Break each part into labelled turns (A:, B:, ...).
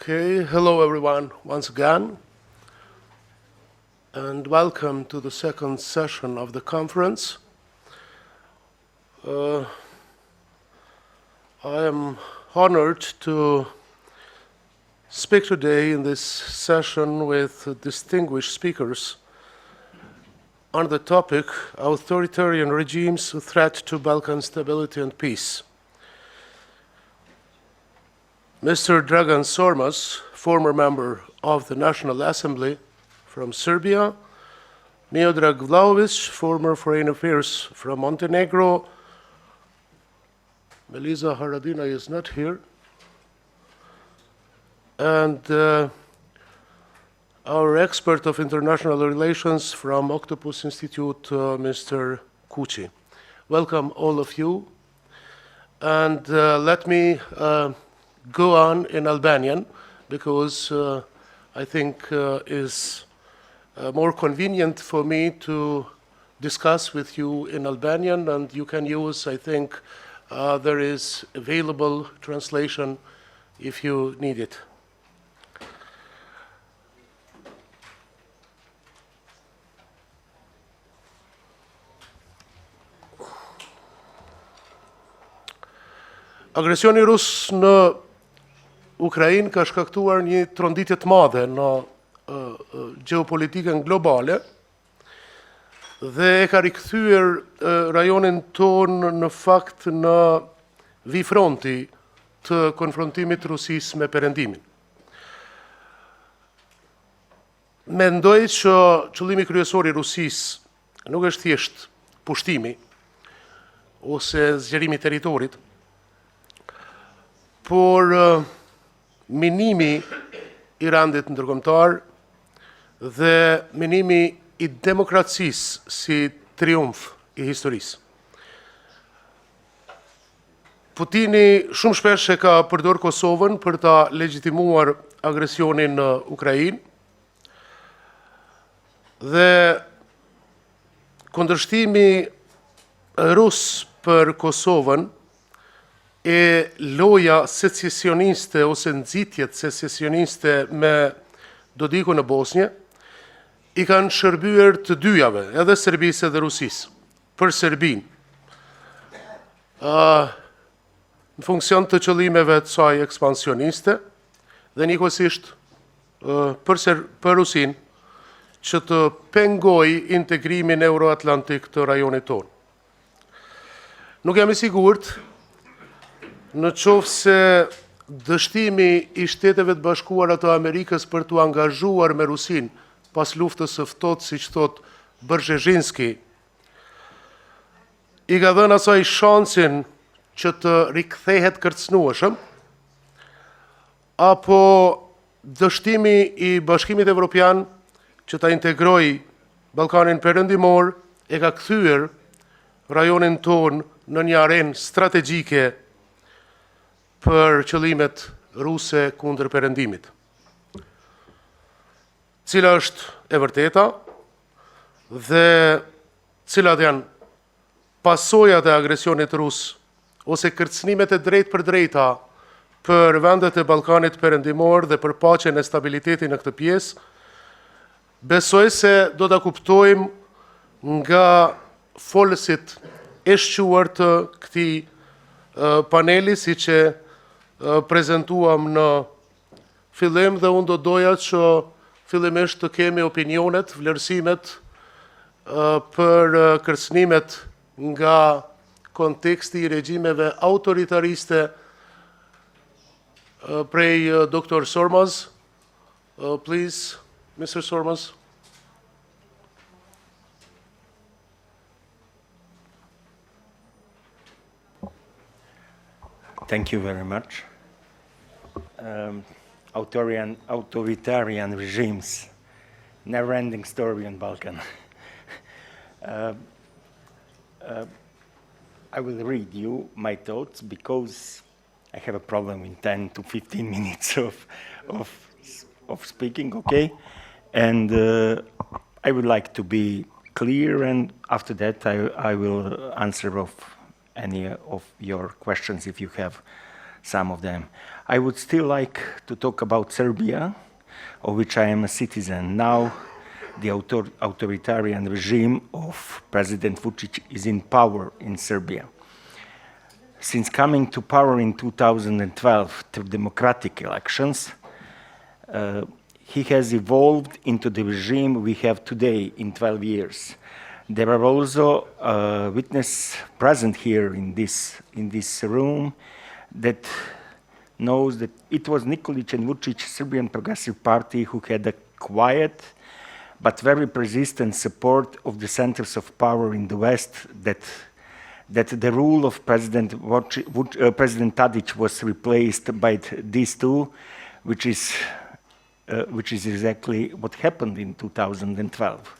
A: Okay, hello everyone once again, and welcome to the second session of the conference. I am honored to speak today in this session with distinguished speakers on the topic Authoritarian Regimes, a Threat to Balkan Stability and Peace. Mr. Dragan Sormaz, former member of the National Assembly from Serbia, Miodrag Vlahovic, former Foreign Affairs from Montenegro, Melisa Haradina is not here, and our expert of international relations from OCTOPUS Institute, Mr. Kuçi. Welcome all of you, and let me go on in Albanian, because I think is more convenient for me to discuss with you in Albanian, and you can use, I think, there is available translation if you need it. Agresioni rus në Ukrainë ka shkaktuar një tronditje të madhe në geopolitikën globale dhe e ka rikthyer rajonin tonë në fakt në vifronti të konfrontimit Rusisë me Perëndimin. Mendoj që qëllimi kryesor i Rusisë nuk është thjesht pushtimi ose zgjerimi i territorit, por minimi i rendit ndërkombëtar dhe minimi i demokracisë si triumf i historisë. Putini shumë shpesh e ka përdor Kosovën për ta legjitimuar agresionin në Ukrainë dhe kundërshtimi rus për Kosovën e loja secesioniste ose nxitjet secesioniste me Dodiku në Bosnjë i kanë shërbyer të dyjave, edhe Serbisë edhe Rusisë, për Serbinë, në funksion të qëllimeve të saj ekspansioniste dhe njëkohësisht për Rusinë që të pengojë integrimin euroatlantik të rajonit tonë. Nuk jam i sigurt në qoftë se dështimi i Shteteve të Bashkuara të Amerikës për t'u angazhuar me Rusinë pas luftës së ftohtë, siç thot Brzezhinski, i ka dhënë asaj shansin që të rikthehet kërcënueshëm, apo dështimi i Bashkimit Evropian që ta integrojë Ballkanin Perëndimor e ka kthyer rajonin tonë në një arenë strategjike për qëllimet ruse kundër Perëndimit. Cila është e vërteta dhe cilat janë pasojat e agresionit rus ose kërcënimet e drejtë për drejta për vendet e Ballkanit Perëndimor dhe për paqen e stabilitetin në këtë pjesë, besoj se do ta kuptojmë nga folësit e shquar të këtij paneli, siç e prezentuam në fillim, dhe unë do doja që fillimisht të kemi opinionet, vlerësimet për kërcënimet nga konteksti i regjimeve autoritariste prej Dr. Sormaz. Please, Mr. Sormaz.
B: Thank you very much. Authoritarian regimes, never-ending story in Balkan. I will read you my thoughts because I have a problem in 10 to 15 minutes of speaking, okay? And I would like to be clear, and after that I will answer any of your questions if you have some of them. I would still like to talk about Serbia, of which I am a citizen. Now, the authoritarian regime of President Vučić is in power in Serbia. Since coming to power in 2012 through democratic elections, he has evolved into the regime we have today in 12 years. There are also witnesses present here in this room that knows that it was Nikolić and Vučić, Serbian Progressive Party, who had a quiet but very persistent support of the centers of power in the West, that the rule of President Tadić was replaced by these two, which is exactly what happened in 2012.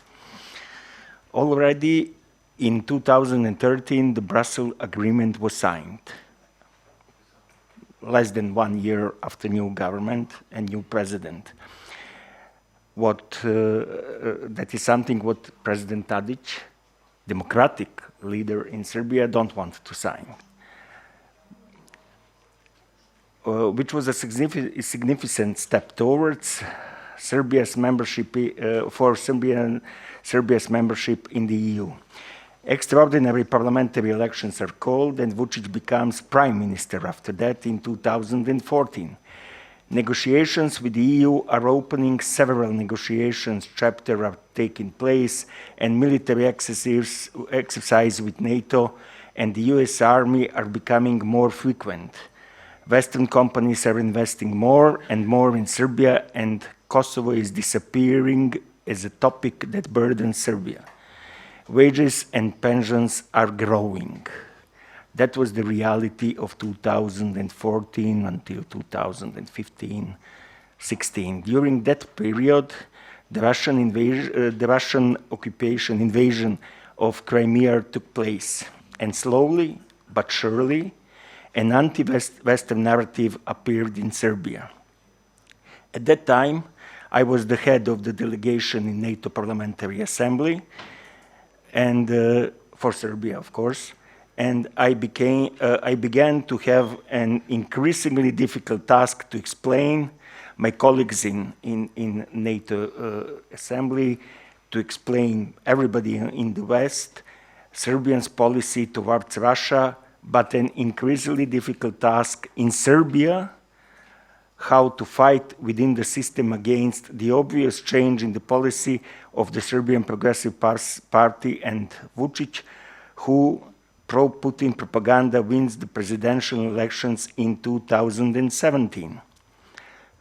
B: Already in 2013, the Brussels Agreement was signed, less than 1 year after new government and new president. That is something what President Tadić, democratic leader in Serbia, don't want to sign, which was a significant step towards Serbia's membership Serbia's membership in the EU. Extraordinary parliamentary elections are called, and Vučić becomes prime minister after that in 2014. Negotiations with the EU are opening, several negotiations chapters are taking place, and military exercise with NATO and the US Army are becoming more frequent. Western companies are investing more and more in Serbia, and Kosovo is disappearing as a topic that burdens Serbia. Wages and pensions are growing. That was the reality of 2014 until 2015-16. During that period, the Russian invasion of Crimea took place, and slowly but surely, an anti-Western narrative appeared in Serbia. At that time, I was the head of the delegation in NATO Parliamentary Assembly, and for Serbia, of course. And I began to have an increasingly difficult task to explain my colleagues in NATO Assembly, to explain everybody in the West, Serbia's policy towards Russia, but an increasingly difficult task in Serbia, how to fight within the system against the obvious change in the policy of the Serbian Progressive Party and Vučić, who pro-Putin propaganda wins the presidential elections in 2017.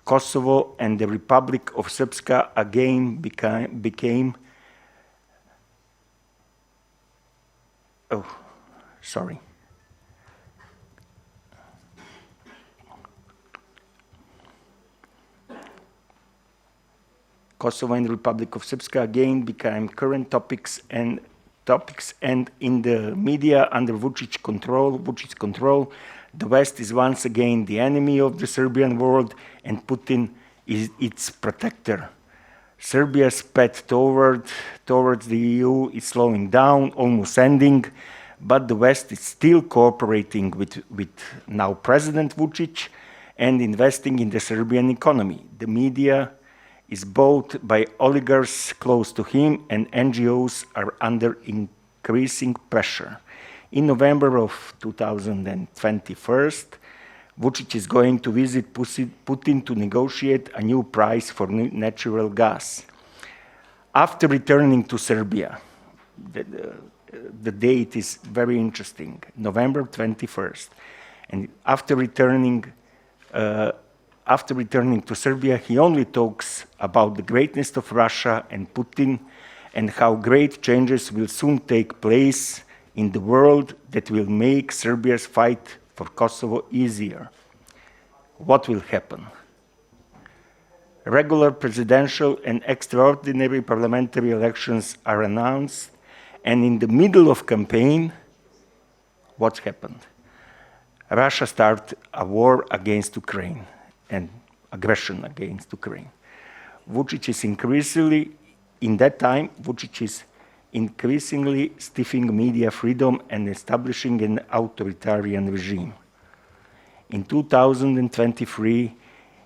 B: Kosovo and the Republic of Srpska again became Kosovo and the Republic of Srpska again became current topics, and in the media under Vučić's control, the West is once again the enemy of the Serbian world, and Putin is its protector. Serbia's path towards the EU is slowing down, almost ending, but the West is still cooperating with now President Vučić and investing in the Serbian economy. The media is bought by oligarchs close to him, and NGOs are under increasing pressure. In November of 2021, Vučić is going to visit Putin to negotiate a new price for natural gas. After returning to Serbia, the date is very interesting, November 21st. And after returning to Serbia, he only talks about the greatness of Russia and Putin and how great changes will soon take place in the world that will make Serbia's fight for Kosovo easier. What will happen? Regular presidential and extraordinary parliamentary elections are announced, and in the middle of campaign, what happened? Russia started a war against Ukraine and aggression against Ukraine. Vučić is increasingly stifling media freedom and establishing an authoritarian regime. in 2023,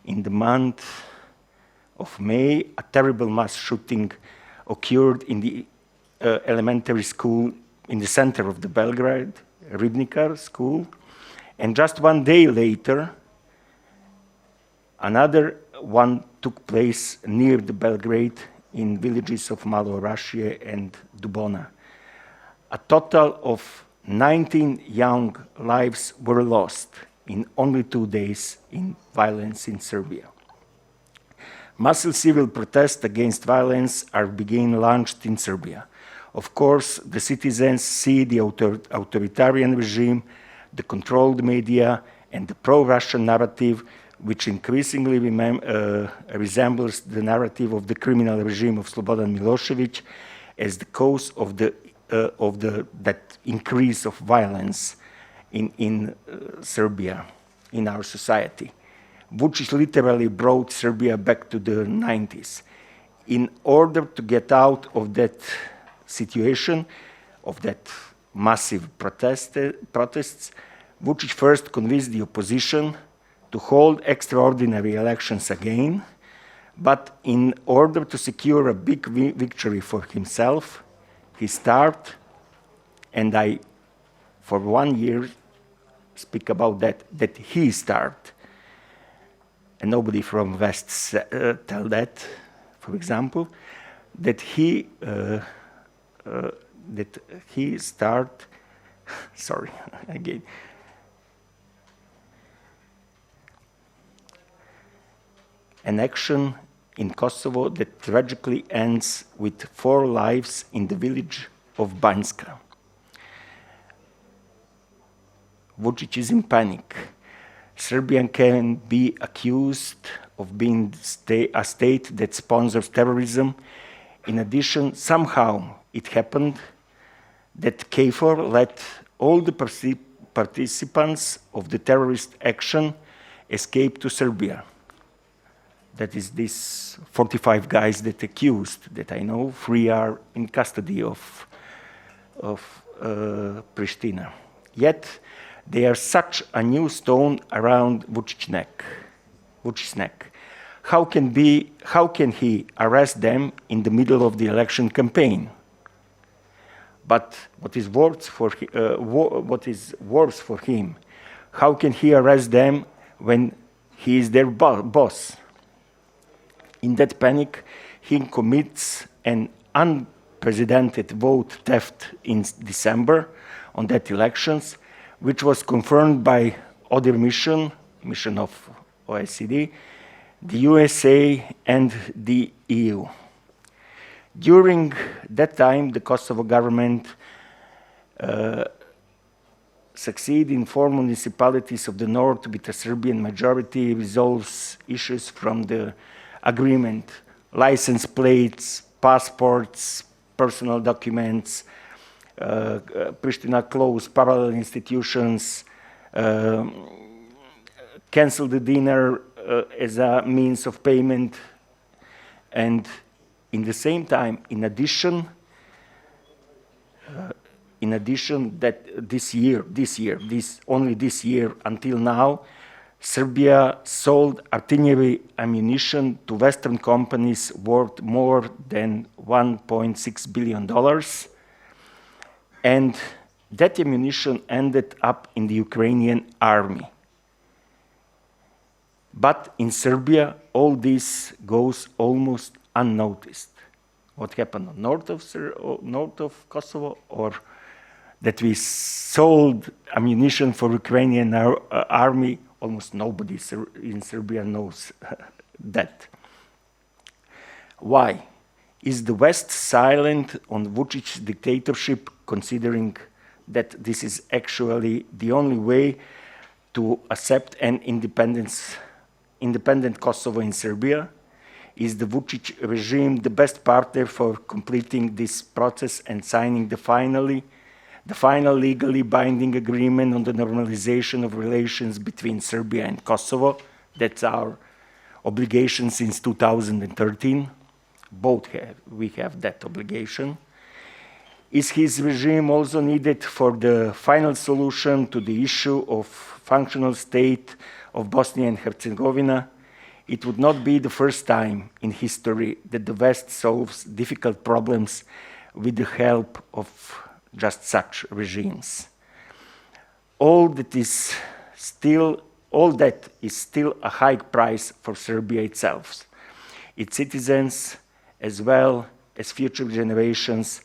B: in the month of May, a terrible mass shooting occurred in the elementary school in the center of the Belgrade, Ribnikar school. And just one day later, another one took place near the Belgrade in villages of Malo Orašje and Dubona. A total of 19 young lives were lost in only 2 days in violence in Serbia. Massive civil protests against violence are being launched in Serbia. Of course, the citizens see the authoritarian regime, the controlled media, and the pro-Russian narrative, which increasingly resembles the narrative of the criminal regime of Slobodan Milošević, as the cause of that increase of violence in Serbia, in our society. Vučić literally brought Serbia back to the 90s. In order to get out of that situation, of that massive protests, Vučić first convinced the opposition to hold extraordinary elections again, but in order to secure a big victory for himself, he started, and I, for 1 year, speak about that he started, and nobody from West tell that, for example, that he start, sorry, again, an action in Kosovo that tragically ends with 4 lives in the village of Banjska. Vučić is in panic. Serbia can be accused of being a state that sponsors terrorism. In addition, somehow it happened that KFOR let all the participants of the terrorist action escape to Serbia. That is these 45 guys that accused, that I know, 3 are in custody of Prishtina. Yet, they are such a new stone around Vučić's neck. How can he arrest them in the middle of the election campaign? But what is worse for him, how can he arrest them when he is their boss? In that panic, he commits an unprecedented vote theft in December on that elections, which was confirmed by other mission of OECD, the USA, and the EU. During that time, the Kosovo government succeeded in 4 municipalities of the north with a Serbian majority, resolves issues from the agreement, license plates, passports, personal documents. Prishtina closed parallel institutions, canceled the dinner as a means of payment, and in the same time, in addition, that only this year until now, Serbia sold artillery ammunition to Western companies worth more than $1.6 billion. And that ammunition ended up in the Ukrainian army. But in Serbia, all this goes almost unnoticed. What happened on north of Kosovo, or that we sold ammunition for Ukrainian army, almost nobody in Serbia knows that. Why? Is the West silent on Vučić's dictatorship, considering that this is actually the only way to accept an independent Kosovo in Serbia? Is the Vučić regime the best partner for completing this process and signing the final legally binding agreement on the normalization of relations between Serbia and Kosovo? That's our obligation since 2013. We have that obligation. Is his regime also needed for the final solution to the issue of functional state of Bosnia and Herzegovina? It would not be the first time in history that the West solves difficult problems with the help of just such regimes. All that is still a high price for Serbia itself, its citizens, as well as future generations,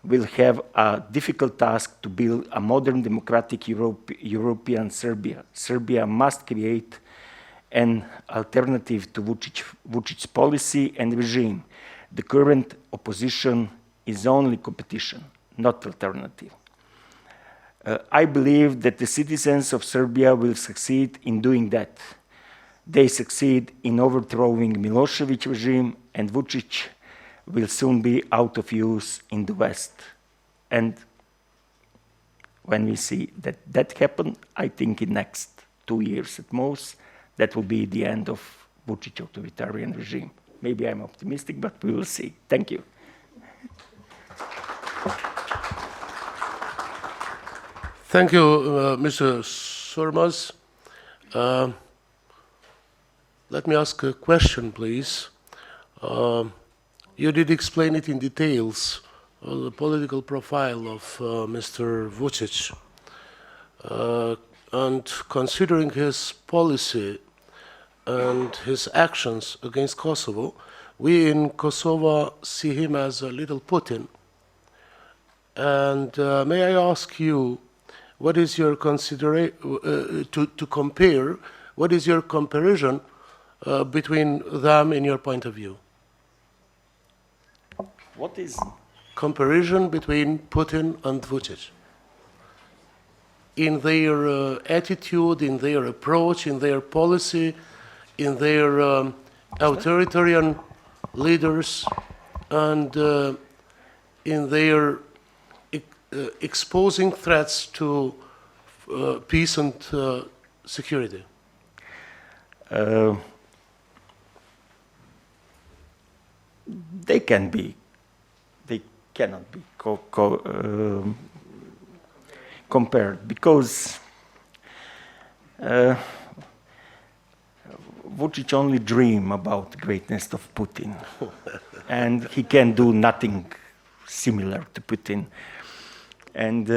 B: will have a difficult task to build a modern democratic European Serbia. Serbia must create an alternative to Vučić's policy and regime. The current opposition is only competition, not alternative. I believe that the citizens of Serbia will succeed in doing that. They succeed in overthrowing Milosevic regime, and Vučić will soon be out of use in the West. And when we see that happen, I think in next 2 years at most, that will be the end of Vučić authoritarian regime. Maybe I'm optimistic, but we will see. Thank you.
A: Thank you, Mr. Sormaz. Let me ask a question, please. You did explain it in details, the political profile of Mr. Vučić. And considering his policy and his actions against Kosovo, we in Kosovo see him as a little Putin. And may I ask you, what is your consideration, to compare, what is your comparison between them in your point of view?
B: What is?
A: Comparison between Putin and Vučić. In their attitude, in their approach, in their policy, in their authoritarian leaders, and in their exposing threats to peace and security.
B: They cannot be compared, because Vučić only dream about greatness of Putin, and he can do nothing similar to Putin. And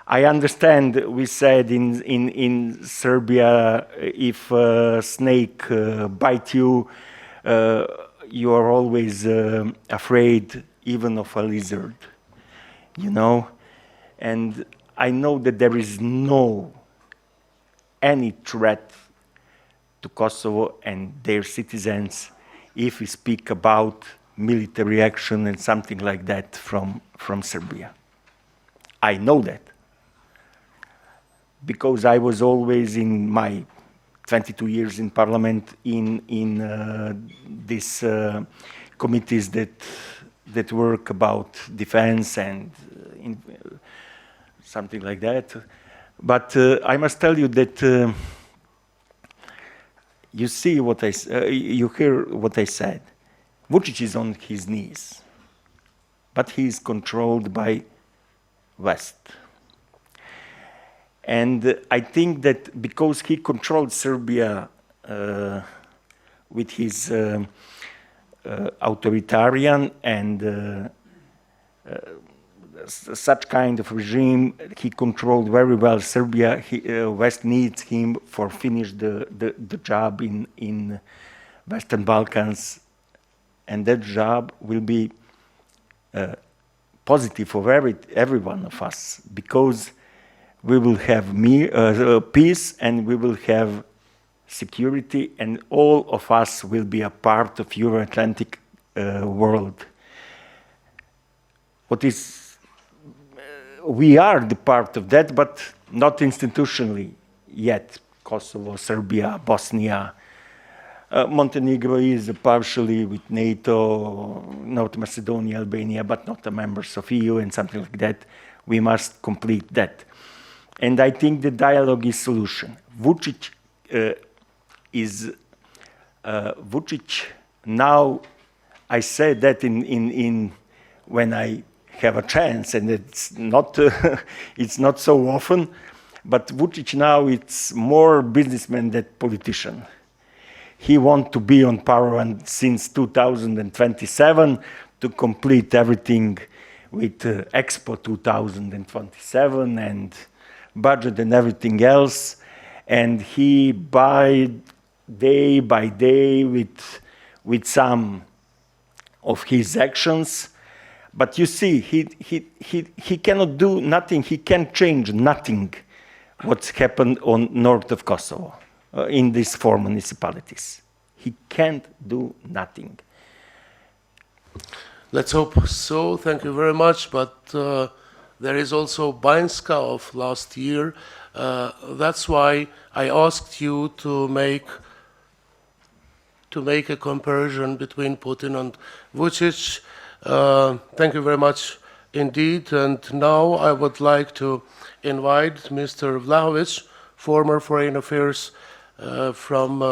B: I understand we said in Serbia, if a snake bites you, you are always afraid even of a lizard, you know? And I know that there is no any threat to Kosovo and their citizens if we speak about military action and something like that from Serbia. I know that, because I was always in my 22 years in parliament in these committees that work about defense and something like that. But I must tell you that you see what you hear what I said. Vučić is on his knees, but he is controlled by West. And I think that because he controlled Serbia with his authoritarian and such kind of regime, he controlled very well Serbia. West needs him for finish the job in Western Balkans, and that job will be positive for every one of us, because we will have peace and we will have security, and all of us will be a part of Euro-Atlantic world. We are the part of that, but not institutionally yet. Kosovo, Serbia, Bosnia, Montenegro is partially with NATO, North Macedonia, Albania, but not the members of EU and something like that. We must complete that. And I think the dialogue is solution. Vučić Vučić now, I said that when I have a chance, and it's not it's not so often. But Vučić now it's more businessman than politician. He wants to be on power and since 2027 to complete everything with Expo 2027 and budget and everything else. And he day by day with some of his actions. But you see, he cannot do nothing. He can't change nothing what's happened on north of Kosovo in these 4 municipalities. He can't do nothing.
A: Let's hope so. Thank you very much. But there is also Banjska of last year. That's why I asked you to make a comparison between Putin and Vučić. Thank you very much indeed. And now I would like to invite Mr. Vlahovic, former Foreign Affairs from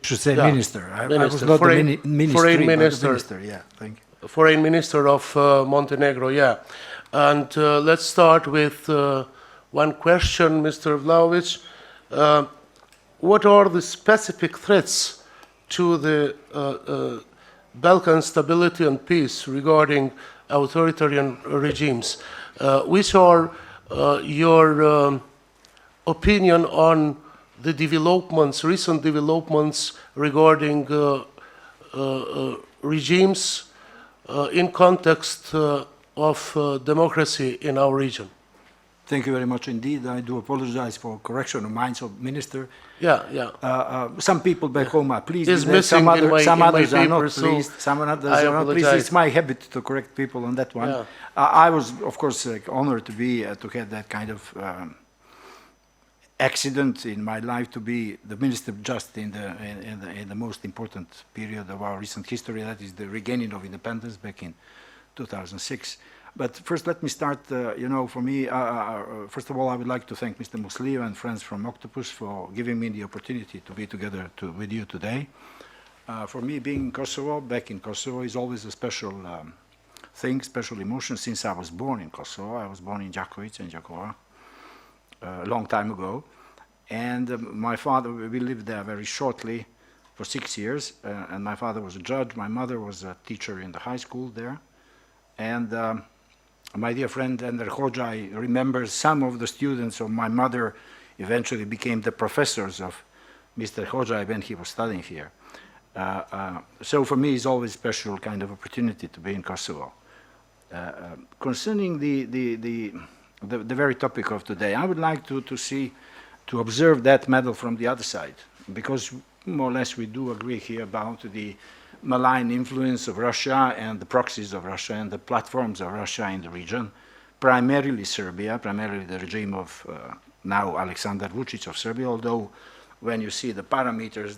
C: should say
A: yeah,
C: minister. I was
A: minister.
C: not
A: Foreign,
C: the ministry,
A: foreign
C: but
A: minister.
C: the minister. Yeah, thank you.
A: Foreign Minister of Montenegro, yeah. And let's start with one question, Mr. Vlahovic. What are the specific threats to the Balkan stability and peace regarding authoritarian regimes? Which are your opinion on the developments, recent developments regarding regimes in context of democracy in our region?
C: Thank you very much indeed. I do apologize for correction of mine, so Minister.
A: Yeah.
C: Some people back home are pleased.
A: It's
C: with that.
A: missing
C: Some
A: in
C: others
A: my
C: are not
A: paper, so
C: pleased. Some others
A: I
C: are not pleased.
A: apologize.
C: It's my habit to correct people on that one.
A: Yeah.
C: I was, of course, honored to be to have that kind of accident in my life, to be the minister just in the most important period of our recent history. That is the regaining of independence back in 2006. But first, let me start, for me, first of all, I would like to thank Mr. Musliu and friends from OCTOPUS for giving me the opportunity to be together with you today. For me, being in Kosovo, back in Kosovo, is always a special thing, special emotion, since I was born in Kosovo. I was born in Đaković and Đakova a long time ago. And my father, we lived there very shortly for 6 years, and my father was a judge. My mother was a teacher in the high school there. And my dear friend Ender Hoxha remembers some of the students of my mother eventually became the professors of Mr. Hoxha when he was studying here. So for me, it's always a special kind of opportunity to be in Kosovo. Concerning the very topic of today, I would like to observe that medal from the other side, because more or less we do agree here about the malign influence of Russia and the proxies of Russia and the platforms of Russia in the region, primarily Serbia, primarily the regime of now Aleksandar Vučić of Serbia, although when you see the parameters,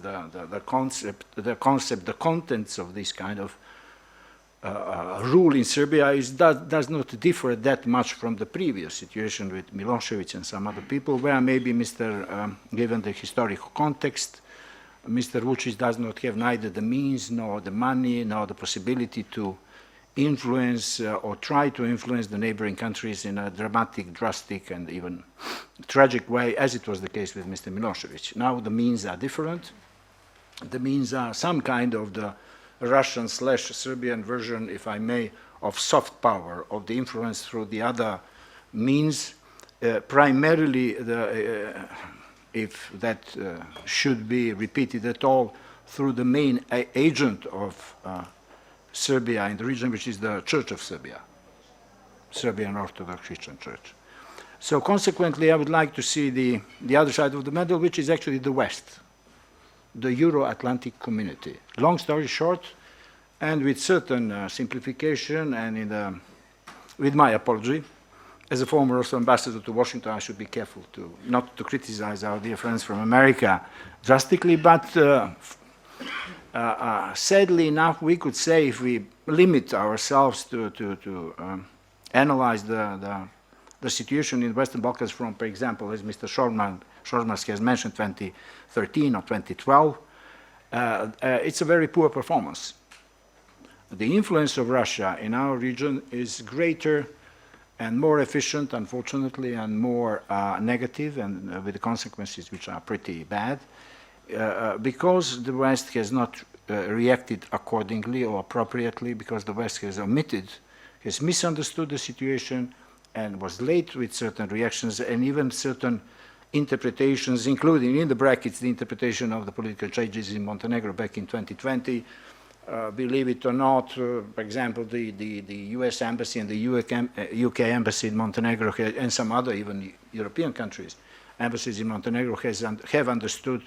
C: the contents of this kind of rule in Serbia does not differ that much from the previous situation with Milosevic and some other people, where maybe given the historical context, Mr. Vučić does not have neither the means, nor the money, nor the possibility to influence or try to influence the neighboring countries in a dramatic, drastic, and even tragic way, as it was the case with Mr. Milosevic. Now the means are different. The means are some kind of the Russian/Serbian version, if I may, of soft power, of the influence through the other means, primarily if that should be repeated at all, through the main agent of Serbia in the region, which is the Church of Serbia, Serbian Orthodox Christian Church. So consequently, I would like to see the other side of the medal, which is actually the West, the Euro-Atlantic community. Long story short, and with certain simplification and with my apology, as a former Russian ambassador to Washington, I should be careful not to criticize our dear friends from America drastically, but sadly enough, we could say, if we limit ourselves to analyze the situation in the Western Balkans from, for example, as Mr. Sormaz has mentioned, 2013 or 2012, it's a very poor performance. the influence of Russia in our region is greater and more efficient, unfortunately, and more negative, and with the consequences which are pretty bad, because the West has not reacted accordingly or appropriately, because the West has omitted, has misunderstood the situation, and was late with certain reactions and even certain interpretations, including in the brackets the interpretation of the political changes in Montenegro back in 2020. Believe it or not, for example, the US Embassy and the UK Embassy in Montenegro and some other even European countries, embassies in Montenegro have understood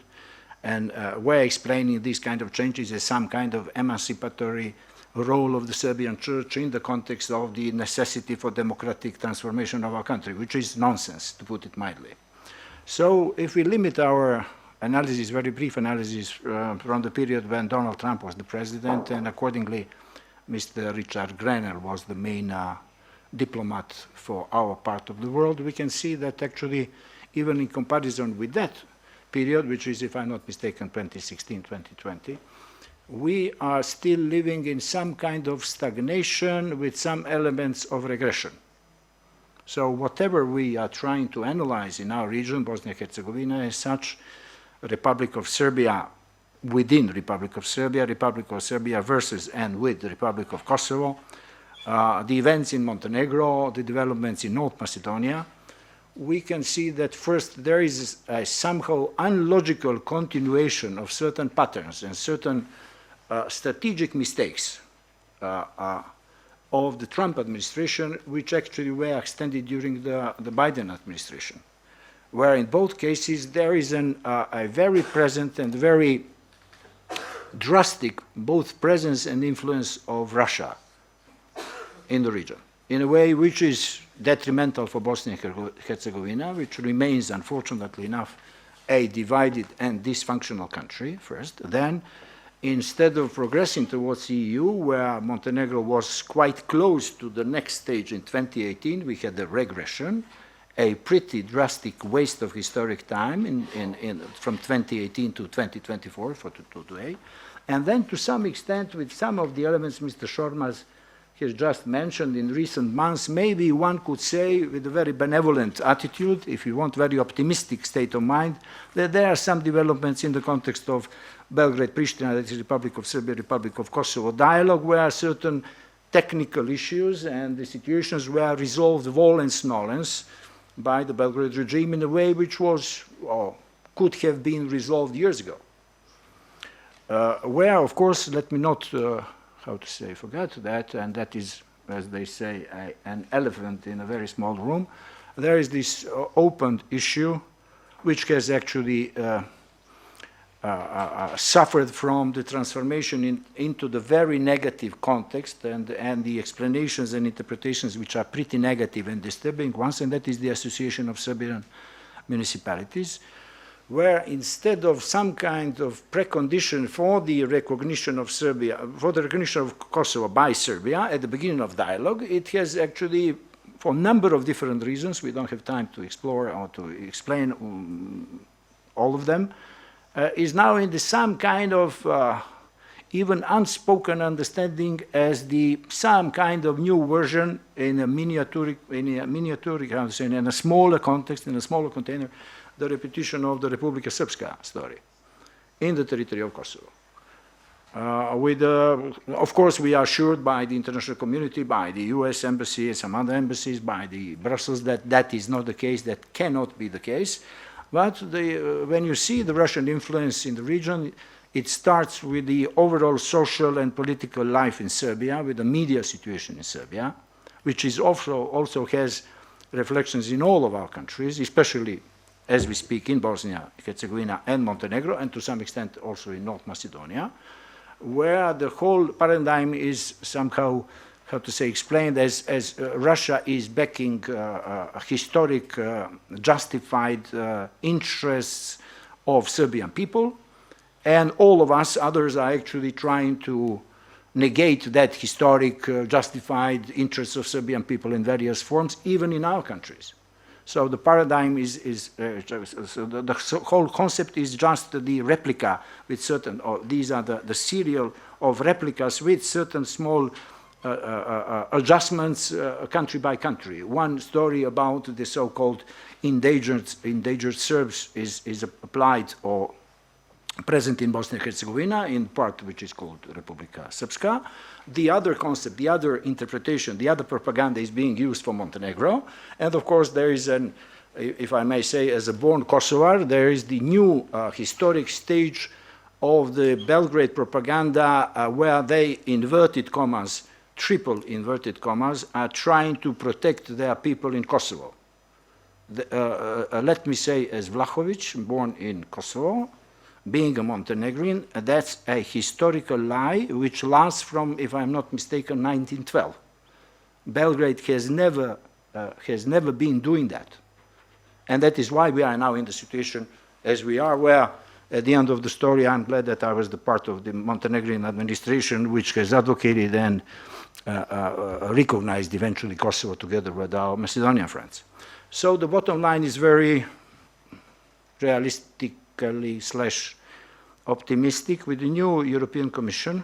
C: and were explaining these kind of changes as some kind of emancipatory role of the Serbian church in the context of the necessity for democratic transformation of our country, which is nonsense, to put it mildly. So if we limit our analysis, very brief analysis, from the period when Donald Trump was the president, and accordingly Mr. Richard Grenell was the main diplomat for our part of the world, we can see that actually, even in comparison with that period, which is, if I'm not mistaken, 2016-2020, we are still living in some kind of stagnation with some elements of regression. So whatever we are trying to analyze in our region, Bosnia-Herzegovina as such, Republic of Serbia within Republic of Serbia versus and with the Republic of Kosovo, the events in Montenegro, the developments in North Macedonia, we can see that first there is a somehow unlogical continuation of certain patterns and certain strategic mistakes of the Trump administration, which actually were extended during the Biden administration, where in both cases there is a very present and very drastic both presence and influence of Russia in the region, in a way which is detrimental for Bosnia and Herzegovina, which remains, unfortunately enough, a divided and dysfunctional country first. Then, instead of progressing towards the EU, where Montenegro was quite close to the next stage in 2018, we had a regression, a pretty drastic waste of historic time from 2018 to 2024 to today. And then to some extent, with some of the elements Mr. Sormaz has just mentioned in recent months, maybe one could say with a very benevolent attitude, if you want very optimistic state of mind, that there are some developments in the context of Belgrade-Prishtina, that is Republic of Serbia, Republic of Kosovo dialogue, where certain technical issues and the situations were resolved volens nolens by the Belgrade regime in a way which was, or could have been resolved years ago. Where, of course, let me not, forget that, and that is, as they say, an elephant in a very small room. There is this open issue which has actually suffered from the transformation into the very negative context and the explanations and interpretations which are pretty negative and disturbing ones, and that is the Association of Serbian Municipalities, where instead of some kind of precondition for the recognition of Serbia, for the recognition of Kosovo by Serbia at the beginning of dialogue, it has actually, for a number of different reasons, we don't have time to explore or to explain all of them, is now in some kind of even unspoken understanding as some kind of new version in a smaller context, in a smaller container, the repetition of the Republika Srpska story in the territory of Kosovo. Of course, we are assured by the international community, by the US Embassy and some other embassies, by the Brussels, that that is not the case, that cannot be the case. But when you see the Russian influence in the region, it starts with the overall social and political life in Serbia, with the media situation in Serbia, which is also has reflections in all of our countries, especially as we speak in Bosnia, Herzegovina, and Montenegro, and to some extent also in North Macedonia, where the whole paradigm is somehow, explained as Russia is backing historic, justified interests of Serbian people, and all of us, others, are actually trying to negate that historic, justified interests of Serbian people in various forms, even in our countries. So the paradigm so the whole concept is just the replica with certain, or these are the serial of replicas with certain small adjustments country by country. One story about the so-called endangered Serbs is applied or present in Bosnia and Herzegovina in part which is called Republika Srpska. The other concept, the other interpretation, the other propaganda is being used for Montenegro. And of course there is an, if I may say, as a born Kosovar, there is the new historic stage of the Belgrade propaganda where they, inverted commas, triple inverted commas, are trying to protect their people in Kosovo. Let me say, as Vlahovic, born in Kosovo, being a Montenegrin, that's a historical lie which lasts from, if I'm not mistaken, 1912. Belgrade has never been doing that. And that is why we are now in the situation as we are, where at the end of the story, I'm glad that I was the part of the Montenegrin administration which has advocated and recognized eventually Kosovo together with our Macedonian friends. So the bottom line is very realistically / optimistic. With the new European Commission,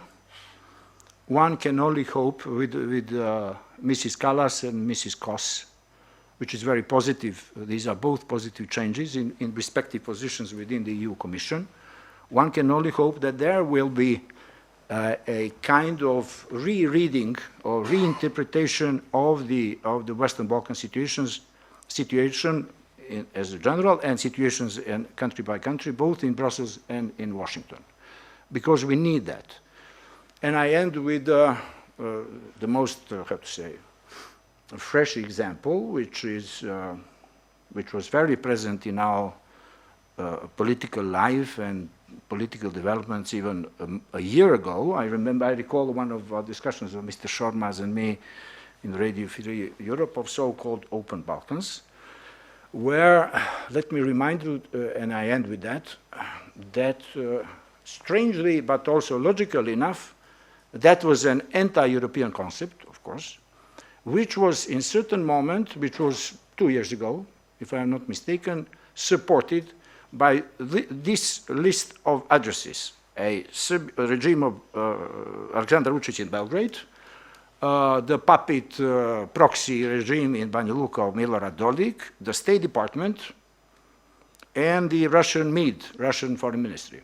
C: one can only hope with Mrs. Kallas and Mrs. Kos, which is very positive. These are both positive changes in respective positions within the EU Commission. One can only hope that there will be a kind of rereading or reinterpretation of the Western Balkan situation as a general, and situations in country by country, both in Brussels and in Washington, because we need that. And I end with the most, how to say, a fresh example, which was very present in our political life and political developments even a year ago. I recall one of our discussions with Mr. Sormaz and me in Radio Free Europe of so-called Open Balkans, where, let me remind you, and I end with that, that strangely but also logically enough, that was an anti-European concept, of course, which was in certain moment, which was 2 years ago, if I am not mistaken, supported by this list of addresses: a regime of Aleksandar Vučić in Belgrade, the puppet proxy regime in Banja Luka of Milorad Dodik, the State Department, and the Russian MID, Russian Foreign Ministry.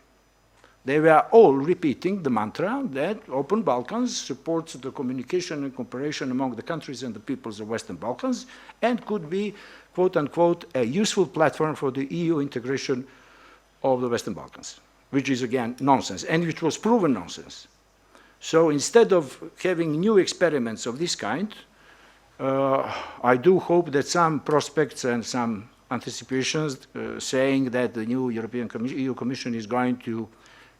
C: They were all repeating the mantra that Open Balkans supports the communication and cooperation among the countries and the peoples of Western Balkans and could be, quote unquote, a useful platform for the EU integration of the Western Balkans, which is again nonsense, and which was proven nonsense. So instead of having new experiments of this kind, I do hope that some prospects and some anticipations saying that the new EU Commission is going to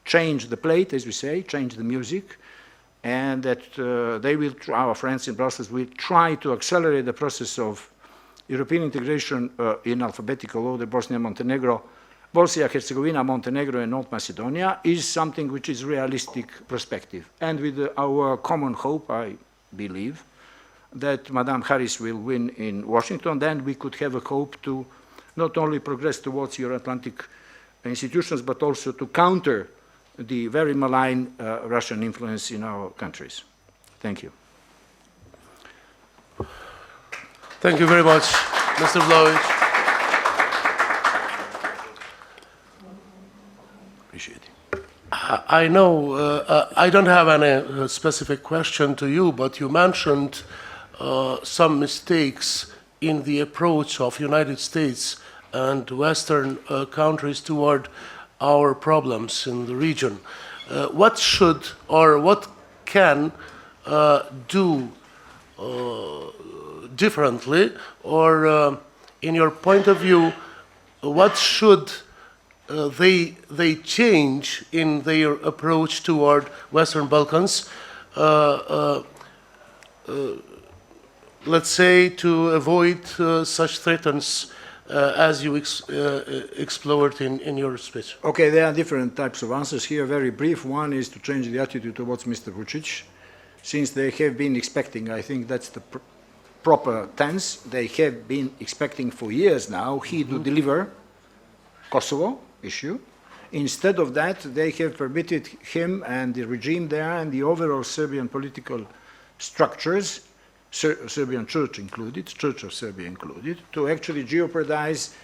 C: change the plate, as we say, change the music, and that they will, our friends in Brussels, will try to accelerate the process of European integration in alphabetical order, Bosnia, Herzegovina, Montenegro, and North Macedonia, is something which is realistic perspective. And with our common hope, I believe, that Madame Harris will win in Washington, then we could have a hope to not only progress towards Euro-Atlantic institutions, but also to counter the very malign Russian influence in our countries. Thank you.
A: Thank you very much, Mr. Vlahovic.
C: Appreciate it.
A: I know I don't have any specific question to you, but you mentioned some mistakes in the approach of United States and Western countries toward our problems in the region. What should or what can do differently, or in your point of view, what should they change in their approach toward Western Balkans, let's say, to avoid such threats as you explored in your speech?
C: Okay, there are different types of answers here. Very brief. One is to change the attitude towards Mr. Vučić, since they have been expecting, I think that's the proper tense. They have been expecting for years now he to deliver Kosovo issue. Instead of that, they have permitted him and the regime there and the overall Serbian political structures, Serbian Church included, Church of Serbia included, to actually jeopardize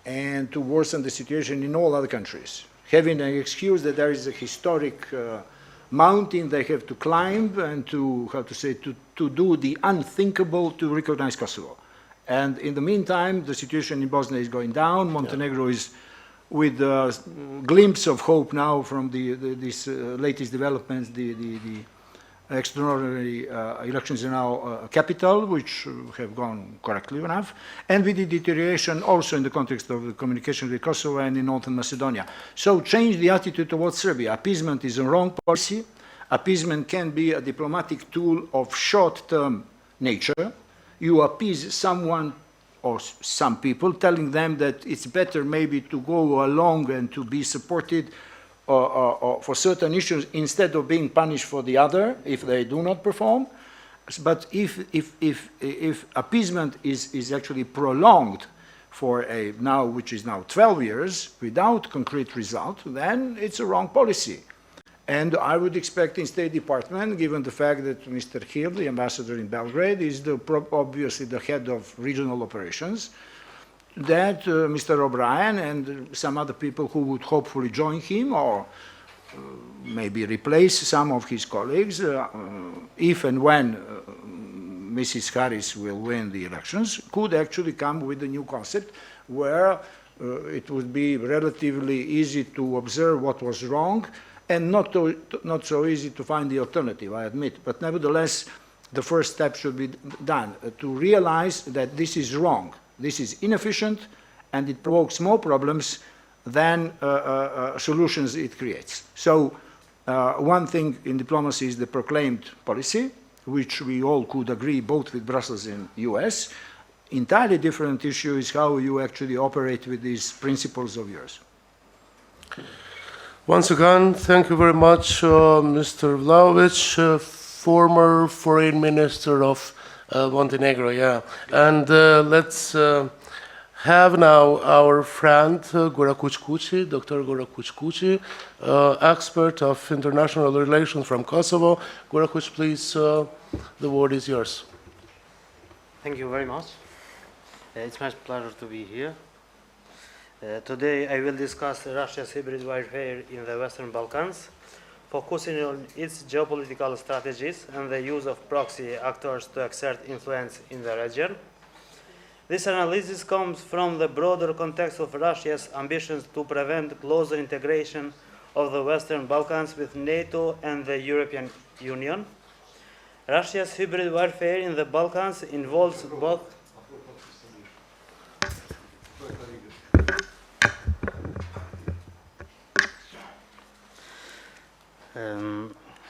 C: and to worsen the situation in all other countries, having an excuse that there is a historic mountain they have to climb and to, how to say, to do the unthinkable to recognize Kosovo. And in the meantime, the situation in Bosnia is going down. Montenegro is with a glimpse of hope now from these latest developments, the extraordinary elections in our capital, which have gone correctly enough, and with the deterioration also in the context of the communication with Kosovo and in Northern Macedonia. So change the attitude towards Serbia. Appeasement is a wrong policy. Appeasement can be a diplomatic tool of short-term nature. You appease someone or some people, telling them that it's better maybe to go along and to be supported or for certain issues instead of being punished for the other if they do not perform. But if appeasement is actually prolonged for which is now 12 years without concrete result, then it's a wrong policy. And I would expect in State Department, given the fact that Mr. Hill, the ambassador in Belgrade, is obviously the head of regional operations, that Mr. O'Brien and some other people who would hopefully join him or maybe replace some of his colleagues, if and when Mrs. Harris will win the elections, could actually come with a new concept where it would be relatively easy to observe what was wrong and not so easy to find the alternative, I admit. But nevertheless, the first step should be done to realize that this is wrong. This is inefficient, and it provokes more problems than solutions it creates. So one thing in diplomacy is the proclaimed policy, which we all could agree both with Brussels and US. Entirely different issue is how you actually operate with these principles of yours.
A: Once again, thank you very much, Mr. Vlahovic, former foreign minister of Montenegro, yeah. And let's have now our friend Gurakuç Kuçi, Dr. Gurakuç Kuçi, expert of international relations from Kosovo. Gurakuç, please, the word is yours.
D: Thank you very much. It's my pleasure to be here. Today I will discuss Russia's hybrid warfare in the Western Balkans, focusing on its geopolitical strategies and the use of proxy actors to exert influence in the region. This analysis comes from the broader context of Russia's ambitions to prevent closer integration of the Western Balkans with NATO and the European Union. Russia's hybrid warfare in the Balkans involves both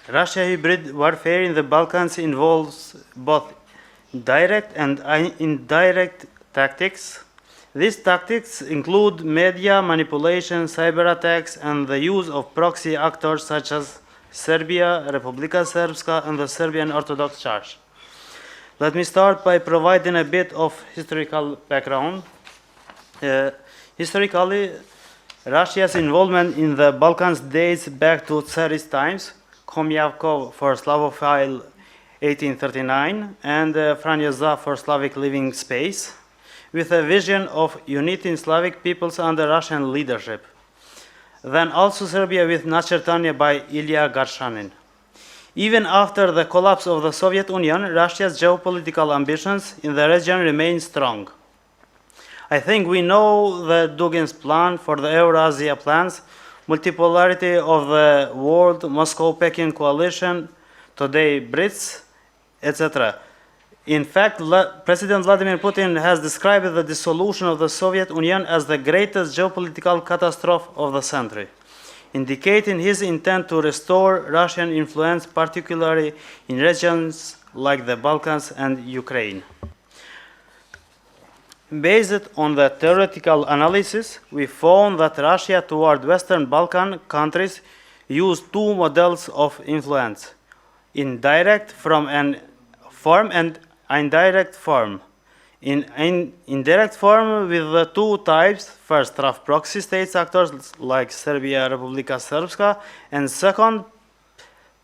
D: Russia hybrid warfare in the Balkans involves both direct and indirect tactics. These tactics include media manipulation, cyber attacks, and the use of proxy actors such as Serbia, Republika Srpska, and the Serbian Orthodox Church. Let me start by providing a bit of historical background. Historically, Russia's involvement in the Balkans dates back to Tsarist times, Komyavkov for Slavophile 1839 and Franjoza for Slavic living space, with a vision of uniting Slavic peoples under Russian leadership. Then also Serbia with Načrtanje by Ilya Garshanin. Even after the collapse of the Soviet Union, Russia's geopolitical ambitions in the region remain strong. I think we know the Dugin's plan for the Eurasia plans, multipolarity of the world, Moscow-Peking coalition, today BRICS, etc. In fact, President Vladimir Putin has described the dissolution of the Soviet Union as the greatest geopolitical catastrophe of the century, indicating his intent to restore Russian influence, particularly in regions like the Balkans and Ukraine. Based on the theoretical analysis, we found that Russia toward Western Balkan countries used two models of influence: indirect from an firm and indirect form. In indirect form with the two types, first rough proxy states actors like Serbia, Republika Srpska, and second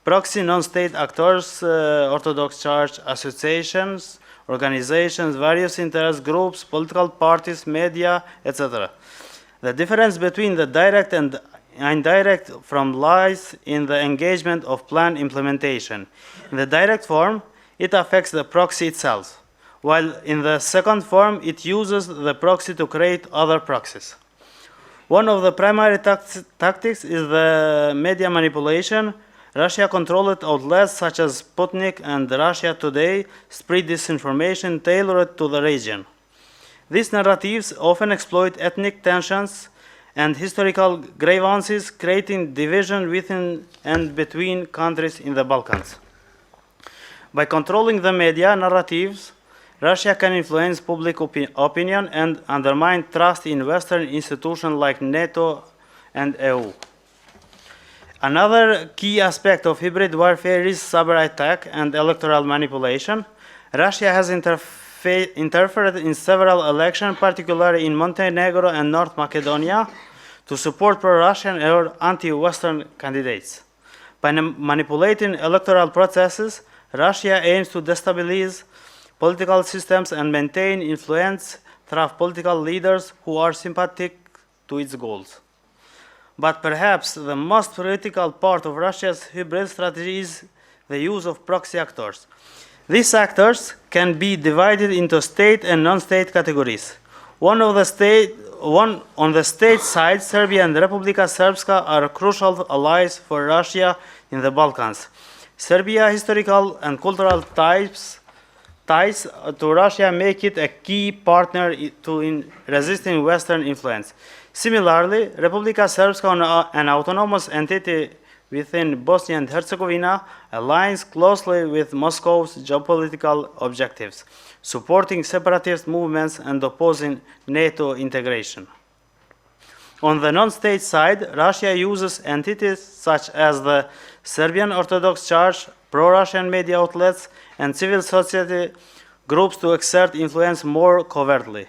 D: proxy non-state actors, Orthodox Church associations, organizations, various interest groups, political parties, media, etc. The difference between the direct and indirect form lies in the engagement of plan implementation. In the direct form, it affects the proxy itself, while in the second form, it uses the proxy to create other proxies. One of the primary tactics is the media manipulation. Russia-controlled outlets such as Sputnik and Russia Today spread disinformation tailored to the region. These narratives often exploit ethnic tensions and historical grievances, creating division within and between countries in the Balkans. By controlling the media narratives, Russia can influence public opinion and undermine trust in Western institutions like NATO and EU. Another key aspect of hybrid warfare is cyber attack and electoral manipulation. Russia has interfered in several elections, particularly in Montenegro and North Macedonia, to support pro-Russian or anti-Western candidates. By manipulating electoral processes, Russia aims to destabilize political systems and maintain influence through political leaders who are sympathetic to its goals. But perhaps the most critical part of Russia's hybrid strategy is the use of proxy actors. These actors can be divided into state and non-state categories. On the state side, Serbia and Republika Srpska are crucial allies for Russia in the Balkans. Serbia's historical and cultural ties to Russia make it a key partner in resisting Western influence. Similarly, Republika Srpska, an autonomous entity within Bosnia and Herzegovina, aligns closely with Moscow's geopolitical objectives, supporting separatist movements and opposing NATO integration. On the non-state side, Russia uses entities such as the Serbian Orthodox Church, pro-Russian media outlets, and civil society groups to exert influence more covertly.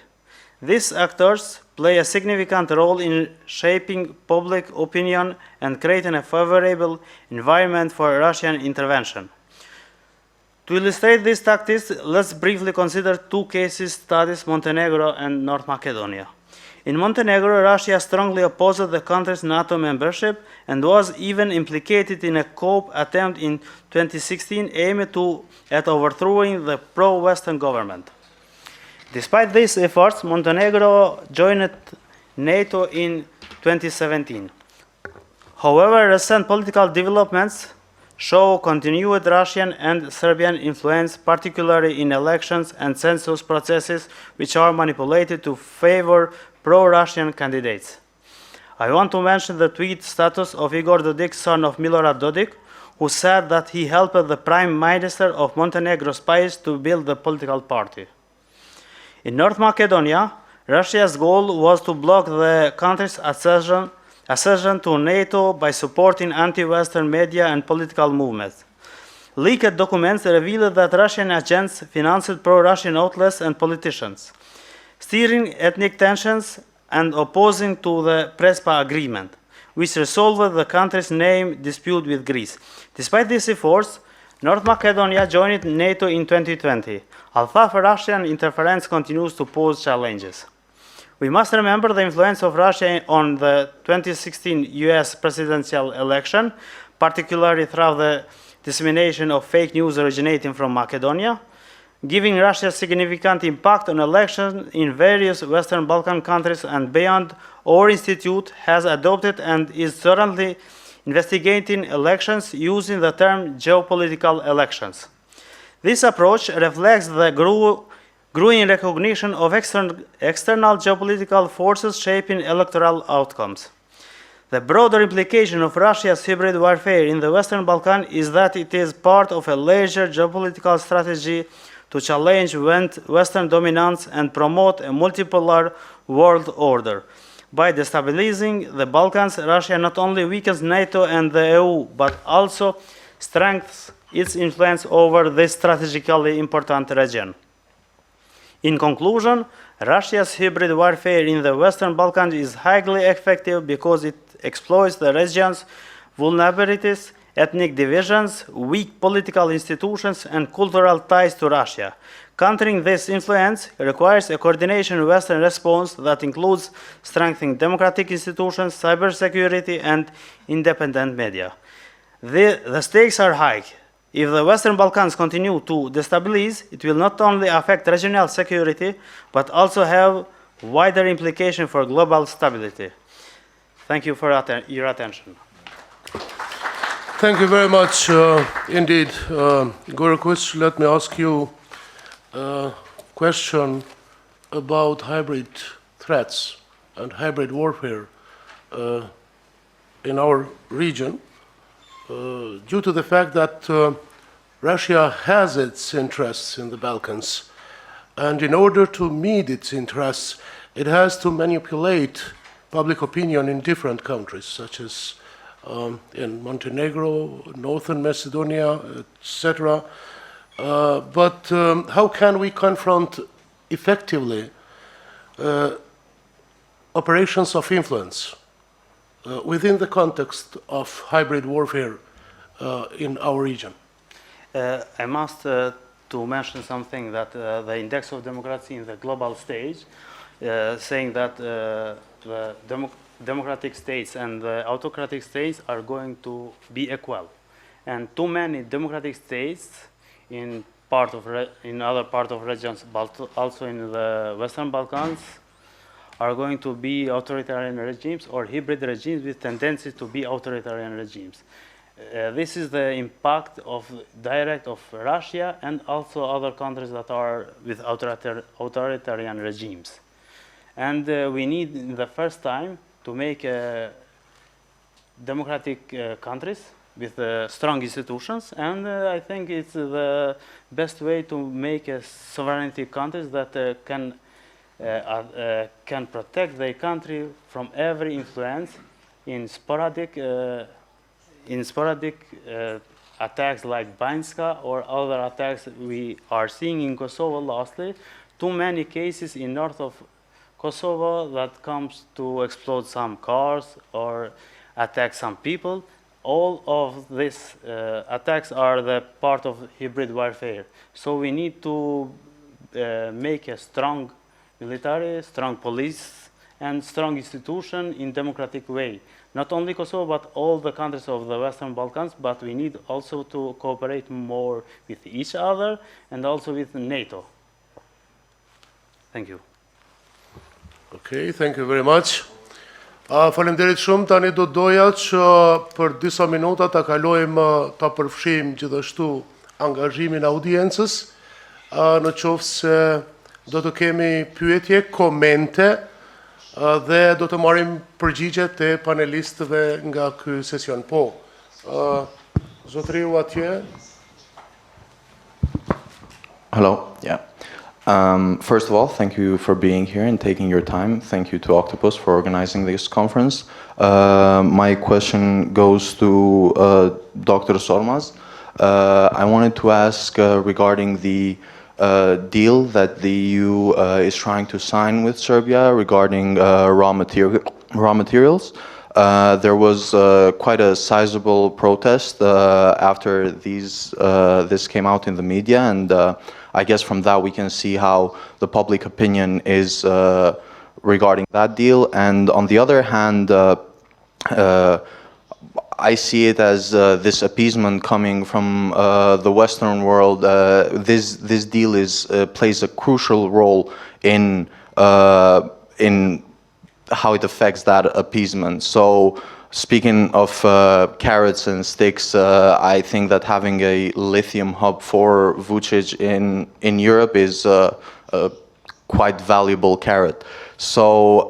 D: These actors play a significant role in shaping public opinion and creating a favorable environment for Russian intervention. To illustrate these tactics, let's briefly consider two case studies, Montenegro and North Macedonia. In Montenegro, Russia strongly opposed the country's NATO membership and was even implicated in a coup attempt in 2016 aimed at overthrowing the pro-Western government. Despite these efforts, Montenegro joined NATO in 2017. However, recent political developments show continued Russian and Serbian influence, particularly in elections and census processes, which are manipulated to favor pro-Russian candidates. I want to mention the tweet status of Igor Dodik, son of Milorad Dodik, who said that he helped the Prime Minister of Montenegro spies to build the political party. In North Macedonia, Russia's goal was to block the country's accession to NATO by supporting anti-Western media and political movements. Leaked documents revealed that Russian agents financed pro-Russian outlets and politicians, steering ethnic tensions and opposing to the Prespa Agreement, which resolved the country's name dispute with Greece. Despite these efforts, North Macedonia joined NATO in 2020, although Russian interference continues to pose challenges. We must remember the influence of Russia on the 2016 US presidential election, particularly through the dissemination of fake news originating from Macedonia, giving Russia significant impact on elections in various Western Balkan countries and beyond. Our institute has adopted and is currently investigating elections using the term geopolitical elections. This approach reflects the growing recognition of external geopolitical forces shaping electoral outcomes. The broader implication of Russia's hybrid warfare in the Western Balkans is that it is part of a larger geopolitical strategy to challenge Western dominance and promote a multipolar world order. By destabilizing the Balkans, Russia not only weakens NATO and the EU, but also strengthens its influence over this strategically important region. In conclusion, Russia's hybrid warfare in the Western Balkans is highly effective because it exploits the region's vulnerabilities, ethnic divisions, weak political institutions, and cultural ties to Russia. Countering this influence requires a coordinated Western response that includes strengthening democratic institutions, cybersecurity, and independent media. The stakes are high. If the Western Balkans continue to destabilize, it will not only affect regional security, but also have wider implications for global stability. Thank you for your attention.
A: Thank you very much indeed. Gurakuç, let me ask you a question about hybrid threats and hybrid warfare in our region. Due to the fact that Russia has its interests in the Balkans, and in order to meet its interests, it has to manipulate public opinion in different countries, such as in Montenegro, Northern Macedonia, etc. But how can we confront effectively operations of influence within the context of hybrid warfare in our region?
D: I must to mention something that the index of democracy in the global stage, saying that the democratic states and the autocratic states are going to be equal, and too many democratic states in other part of regions, but also in the Western Balkans, are going to be authoritarian regimes or hybrid regimes with tendency to be authoritarian regimes. This is the impact of direct of Russia and also other countries that are with authoritarian regimes. And we need, in the first time, to make democratic countries with strong institutions, and I think it's the best way to make a sovereignty countries that can protect their country from every influence in sporadic attacks like Banska or other attacks we are seeing in Kosovo lastly. Too many cases in north of Kosovo that comes to explode some cars or attack some people. All of these attacks are the part of hybrid warfare. So we need to make a strong military, strong police, and strong institution in democratic way. Not only Kosovo, but all the countries of the Western Balkans, but we need also to cooperate more with each other and also with NATO. Thank you.
A: Okay, thank you very much. Faleminderit shumë, tani do doja që për disa minuta ta kalojmë ta përfshijmë gjithashtu angazhimin e audiencës, në qoftë se do të kemi pyetje, komente dhe do të marrim përgjigjet e panelistëve nga ky sesion. Po, zotriu atje.
E: Hello, yeah. First of all, thank you for being here and taking your time. Thank you to OCTOPUS for organizing this conference. My question goes to Dr. Sormaz. I wanted to ask regarding the deal that the EU is trying to sign with Serbia regarding raw materials. There was quite a sizable protest after this came out in the media, and I guess from that we can see how the public opinion is regarding that deal. And on the other hand, I see it as this appeasement coming from the Western world. This deal plays a crucial role in how it affects that appeasement. So, speaking of carrots and sticks, I think that having a lithium hub for Vučić in Europe is a quite valuable carrot. So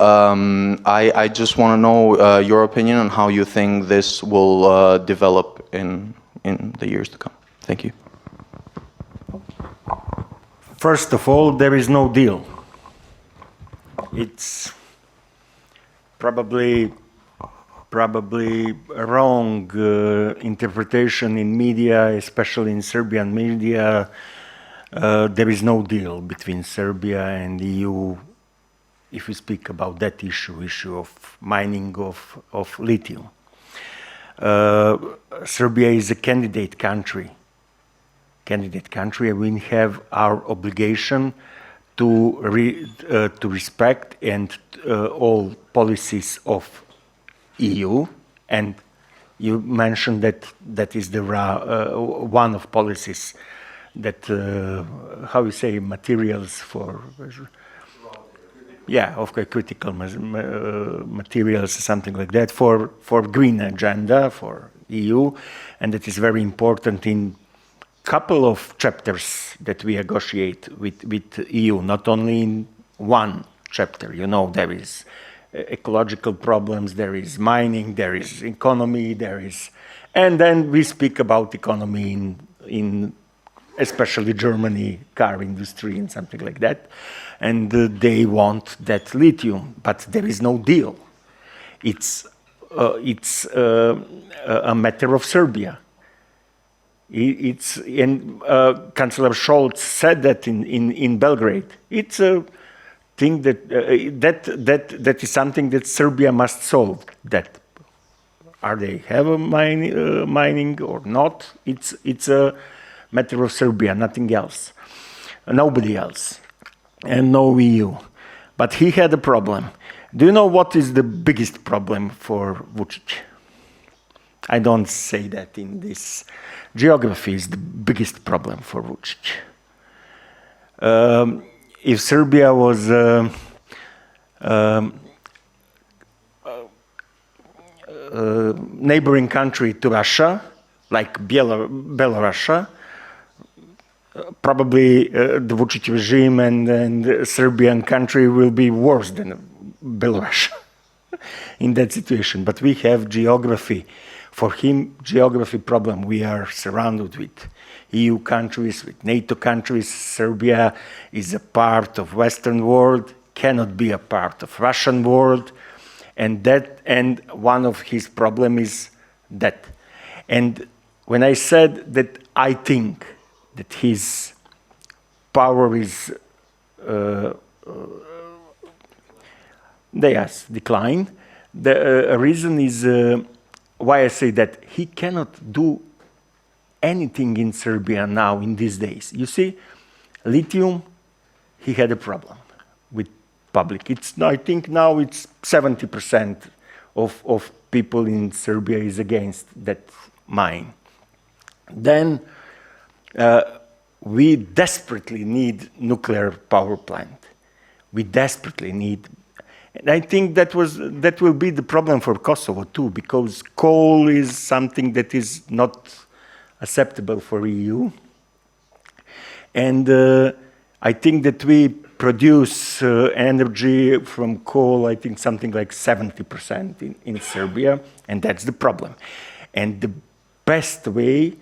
E: I just want to know your opinion on how you think this will develop in the years to come. Thank you.
B: First of all, there is no deal. It's probably probably wrong interpretation in media, especially in Serbian media. There is no deal between Serbia and EU if we speak about that issue of mining of lithium. Serbia is a candidate country. And we have our obligation to respect and all policies of EU, and you mentioned that is the one of policies that how you say materials for critical materials, something like that, for green agenda for EU, and that is very important in couple of chapters that we negotiate with EU, not only in one chapter. You know, there is ecological problems, there is mining, there is economy, and then we speak about economy in especially Germany, car industry and something like that, and they want that lithium, but there is no deal. It's a matter of Serbia. Chancellor Scholz said that in Belgrade. It's a thing that is something that Serbia must solve. That are they have a mining or not? It's a matter of Serbia, nothing else, nobody else, and no EU. But he had a problem. Do you know what is the biggest problem for Vučić? I don't say that in this. Geography is the biggest problem for Vučić. If Serbia was neighboring country to Russia, like Belarus, probably the Vučić regime and the Serbian country will be worse than Belarus in that situation. But we have geography. For him, geography problem. We are surrounded with EU countries, with NATO countries. Serbia is a part of Western world, cannot be a part of Russian world, and one of his problem is that. And when I said that I think that his power is decline, the reason is why I say that he cannot do anything in Serbia now in these days. You see, lithium, he had a problem with public. I think now it's 70% of people in Serbia is against that mine. Then we desperately need nuclear power plant. We desperately need. And I think that will be the problem for Kosovo too, because coal is something that is not acceptable for EU. And I think that we produce energy from coal, I think something like 70% in Serbia, and that's the problem. And the best way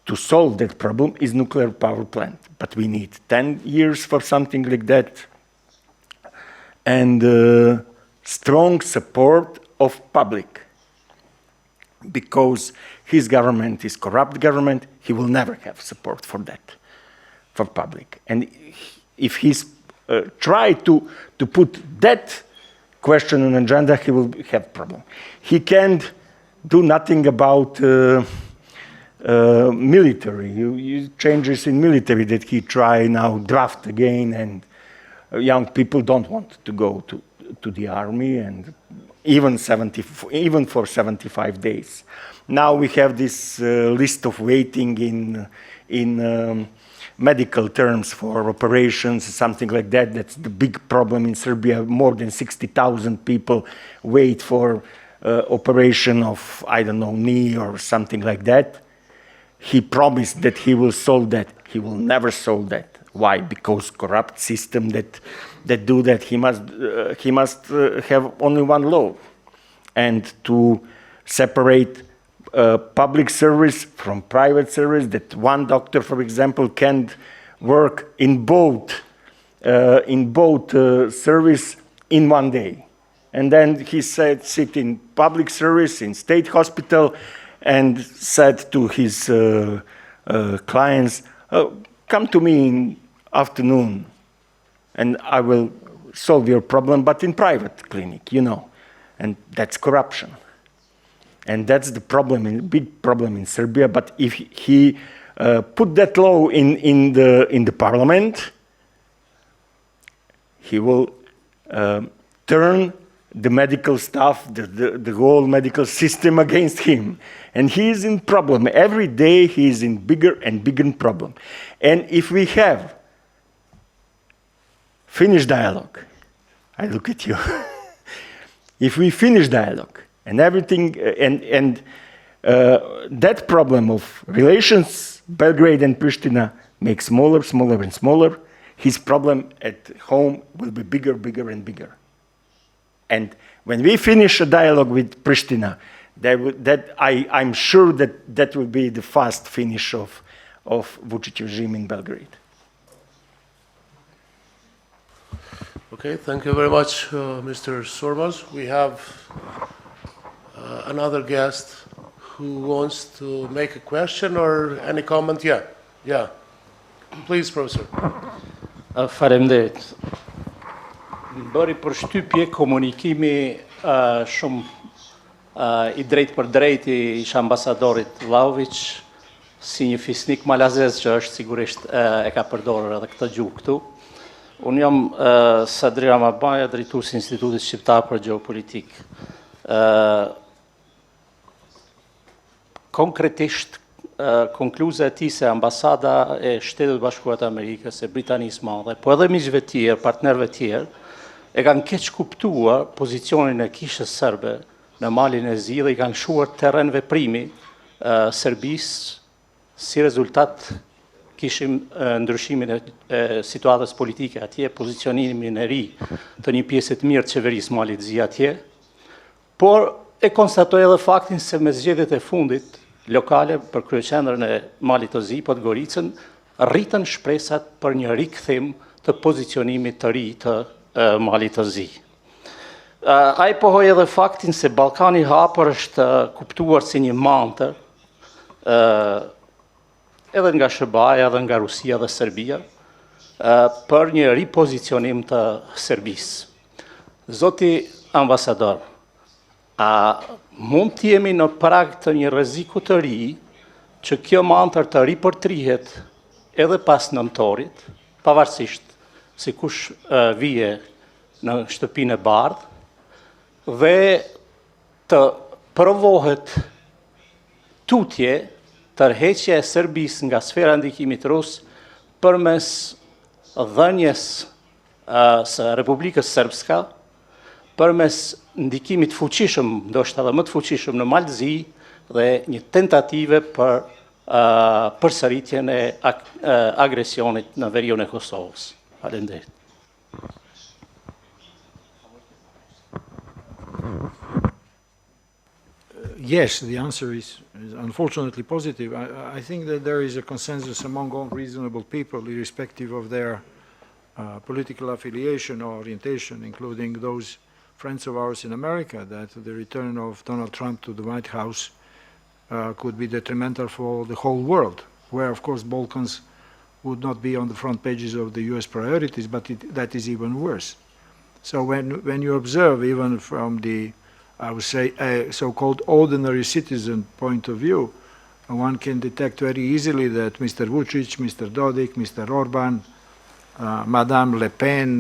B: to solve that problem is nuclear power plant. But we need 10 years for something like that, and strong support of public, because his government is corrupt government. He will never have support for that, for public. And if he's try to put that question on agenda, he will have problem. He can't do nothing about military changes in military that he try now draft again, and young people don't want to go to the army, and even for 75 days. Now we have this list of waiting in medical terms for operations, something like that. That's the big problem in Serbia. More than 60,000 people wait for operation of, I don't know, knee or something like that. He promised that he will solve that. He will never solve that. Why? Because corrupt system that do that. He must have only one law, and to separate public service from private service. That one doctor, for example, can work in both service in one day. And then he said, sit in public service, in state hospital, and said to his clients, oh, come to me in afternoon, and I will solve your problem, but in private clinic, you know. And that's corruption. And that's the problem, big problem in Serbia. But if he put that law in the parliament, he will turn the medical staff, the whole medical system against him. And he is in problem. Every day he is in bigger and bigger problem. And if we have Finnish dialogue, I look at you. If we finish dialogue and everything, and that problem of relations, Belgrade and Prishtina, make smaller, smaller, and smaller, his problem at home will be bigger, bigger, and bigger. And when we finish a dialogue with Prishtina, I'm sure that will be the fast finish of Vučić regime in Belgrade.
A: Okay, thank you very much, Mr. Sormaz. We have another guest who wants to make a question or any comment. Yeah. Please, Professor.
F: Faleminderit. Bëri përshtypje komunikimi shumë i drejt për drejt i ish ambasadorit Vlahovic si një fisnik malazez që është sigurisht e ka përdorur edhe këtë gjuhë këtu. Unë jam Sadri Ramabaja, drejtuesi i Institutit Shqiptar për Geopolitik. Konkretisht, konkluza e tij se ambasada e Shtetit Bashkuar të Amerikës, e Britanisë Madhe, po edhe miqve tjerë, partnerëve tjerë, e kanë keq kuptuar pozicionin e kishës serbe në malin e zi dhe i kanë shuar terren veprimi Serbisë si rezultat kishim ndryshimin e situatës politike atje, pozicionimin e ri të një pjesë të mirë të qeverisë malit zi atje, por e konstatoj edhe faktin se me zgjedhjet e fundit lokale për kryeqendrën e malit të zi, Podgoricën, rritën shpresat për një rikthim të pozicionimit të ri të malit të zi. Ai pohoi edhe faktin se Ballkani i hapur është kuptuar si një mantër edhe nga SBA-ja, edhe nga Rusia dhe Serbia, për një ripozicionim të Serbisë. Zoti ambasador, a mund të jemi në prag të një rreziku të ri që kjo mantër të ripërtrihet edhe pas nëntorit, pavarësisht se kush vije në shtëpinë e bardhë, dhe të provohet tutje tërheqja e Serbisë nga sfera ndikimit rus përmes dhënjes së Republikës Srpska, përmes ndikimit fuqishëm, ndoshta edhe më të fuqishëm në Malzi dhe një tentative për përsëritjen e agresionit në veriun e Kosovës. Faleminderit.
C: Yes, the answer is unfortunately positive. I think that there is a consensus among all reasonable people, irrespective of their political affiliation or orientation, including those friends of ours in America, that the return of Donald Trump to the White House could be detrimental for the whole world, where, of course, Balkans would not be on the front pages of the US priorities, but that is even worse. So when you observe, even from the, I would say, a so-called ordinary citizen point of view, one can detect very easily that Mr. Vučić, Mr. Dodik, Mr. Orban, Madame Le Pen,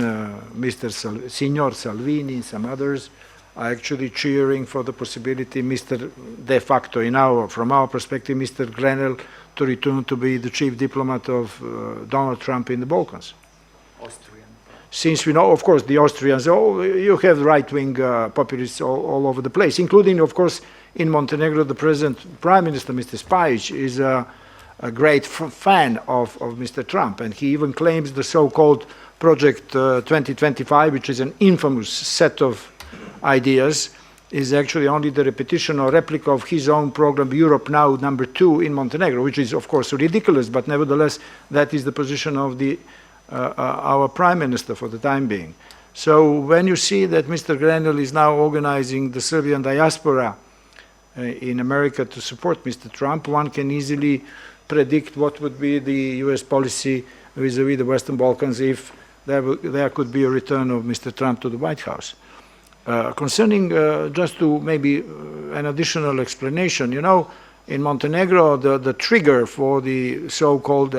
C: Signor Salvini, some others, are actually cheering for the possibility, Mr. de facto, from our perspective, Mr. Grenell, to return to be the chief diplomat of Donald Trump in the Balkans. Since we know, of course, the Austrians, you have right-wing populists all over the place, including, of course, in Montenegro, the present Prime Minister, Mr. Spajic, is a great fan of Mr. Trump, and he even claims the so-called Project 2025, which is an infamous set of ideas, is actually only the repetition or replica of his own program, Europe Now #2 in Montenegro, which is, of course, ridiculous, but nevertheless, that is the position of our Prime Minister for the time being. So when you see that Mr. Grenell is now organizing the Serbian diaspora in America to support Mr. Trump, one can easily predict what would be the US policy vis-à-vis the Western Balkans if there could be a return of Mr. Trump to the White House. Concerning, just to maybe an additional explanation, you know, in Montenegro, the trigger for the so-called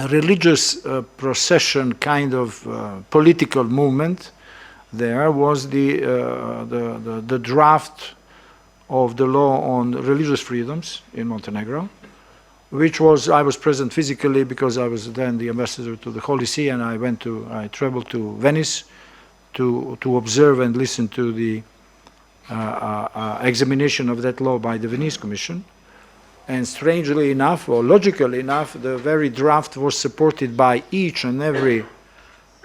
C: religious procession kind of political movement there was the draft of the law on religious freedoms in Montenegro, which was, I was present physically because I was then the ambassador to the Holy See, and I traveled to Venice to observe and listen to the examination of that law by the Venice Commission. And strangely enough, or logically enough, the very draft was supported by each and every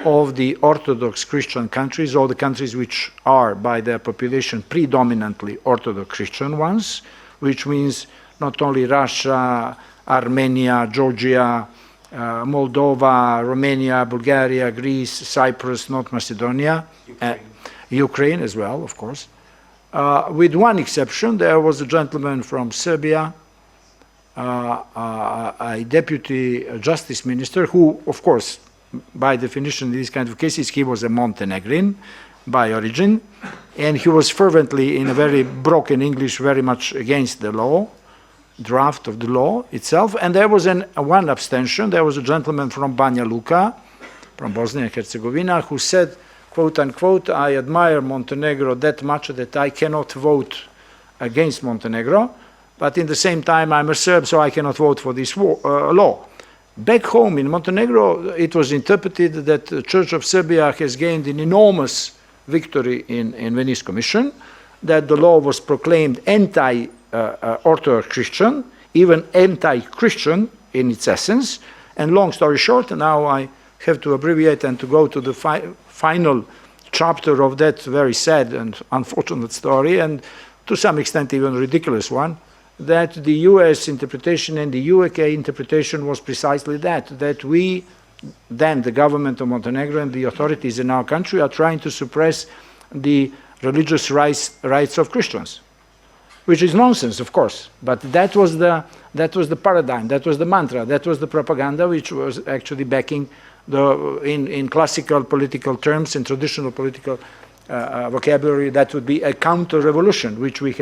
C: of the Orthodox Christian countries, all the countries which are by their population predominantly Orthodox Christian ones, which means not only Russia, Armenia, Georgia, Moldova, Romania, Bulgaria, Greece, Cyprus, North Macedonia, Ukraine as well, of course. With one exception, there was a gentleman from Serbia, a deputy justice minister who, of course, by definition in these kind of cases, he was a Montenegrin by origin, and he was fervently, in a very broken English, very much against the law, draft of the law itself. And there was one abstention. There was a gentleman from Banja Luka, from Bosnia and Herzegovina, who said, quote unquote, I admire Montenegro that much that I cannot vote against Montenegro, but in the same time I'm a Serb, so I cannot vote for this law. Back home in Montenegro, it was interpreted that the Church of Serbia has gained an enormous victory in Venice Commission, that the law was proclaimed anti-Orthodox Christian, even anti-Christian in its essence. And long story short, now I have to abbreviate and to go to the final chapter of that very sad and unfortunate story, and to some extent even ridiculous one, that the US interpretation and the UK interpretation was precisely that we, then the government of Montenegro and the authorities in our country are trying to suppress the religious rights of Christians, which is nonsense, of course, but that was the paradigm, that was the mantra, that was the propaganda which was actually backing in classical political terms, in traditional political vocabulary, that would be a counter-revolution, which we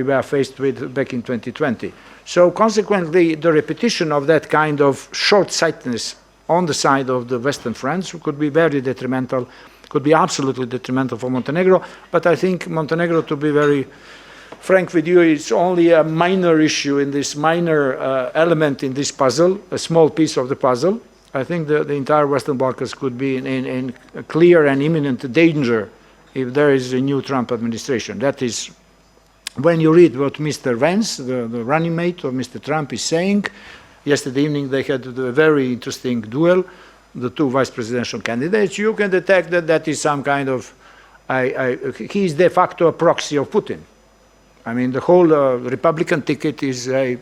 C: were faced with back in 2020. So consequently, the repetition of that kind of short-sightedness on the side of the Western friends could be very detrimental, could be absolutely detrimental for Montenegro. But I think Montenegro, to be very frank with you, is only a minor issue in this minor element in this puzzle, a small piece of the puzzle. I think the entire Western Balkans could be in clear and imminent danger if there is a new Trump administration. That is, when you read what Mr. Vance, the running mate of Mr. Trump, is saying, yesterday evening they had a very interesting duel, the two vice presidential candidates, you can detect that that is some kind of, he is de facto a proxy of Putin. I mean, the whole Republican ticket is a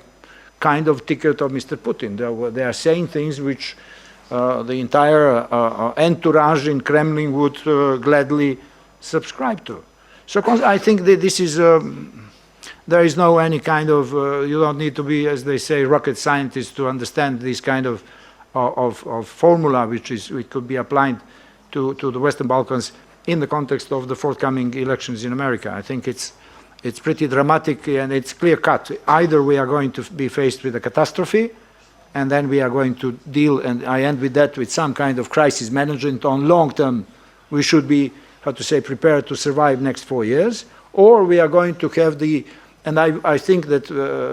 C: kind of ticket of Mr. Putin. They are saying things which the entire entourage in Kremlin would gladly subscribe to. So I think that this is, there is no any kind of, you don't need to be, as they say, rocket scientist to understand this kind of formula which could be applied to the Western Balkans in the context of the forthcoming elections in America. I think it's pretty dramatic and it's clear-cut. Either we are going to be faced with a catastrophe, and then we are going to deal, and I end with that, with some kind of crisis management on long term. We should be, prepared to survive next 4 years, or we are going to have and I think that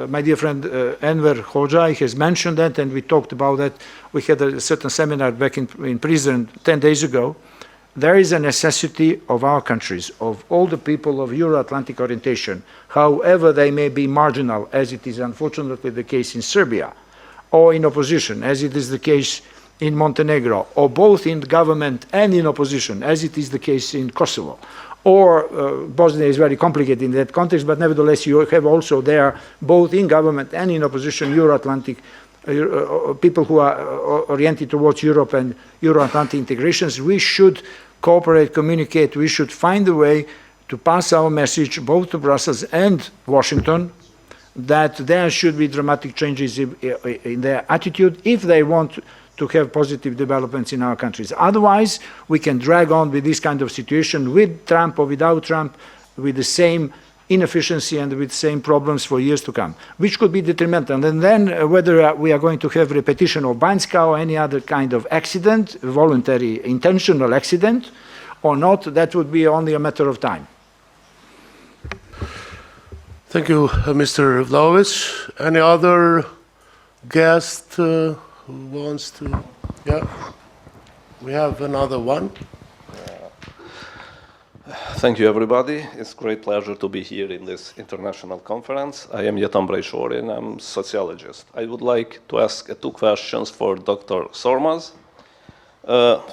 C: my dear friend Enver Hoxha has mentioned that, and we talked about that. We had a certain seminar back in prison 10 days ago. There is a necessity of our countries, of all the people of Euro-Atlantic orientation, however they may be marginal, as it is unfortunately the case in Serbia, or in opposition, as it is the case in Montenegro, or both in government and in opposition, as it is the case in Kosovo. Or Bosnia is very complicated in that context, but nevertheless you have also there, both in government and in opposition, Euro-Atlantic people who are oriented towards Europe and Euro-Atlantic integrations, we should cooperate, communicate, we should find a way to pass our message both to Brussels and Washington that there should be dramatic changes in their attitude if they want to have positive developments in our countries. Otherwise, we can drag on with this kind of situation with Trump or without Trump, with the same inefficiency and with the same problems for years to come, which could be detrimental. And then whether we are going to have repetition of Banska or any other kind of accident, voluntary, intentional accident, or not, that would be only a matter of time.
A: Thank you, Mr. Vlahovic. Any other guest who wants to? Yeah, we have another one.
G: Thank you, everybody. It's a great pleasure to be here in this international conference. I am Yetan Brejshorin. I'm a sociologist. I would like to ask two questions for Dr. Sormaz.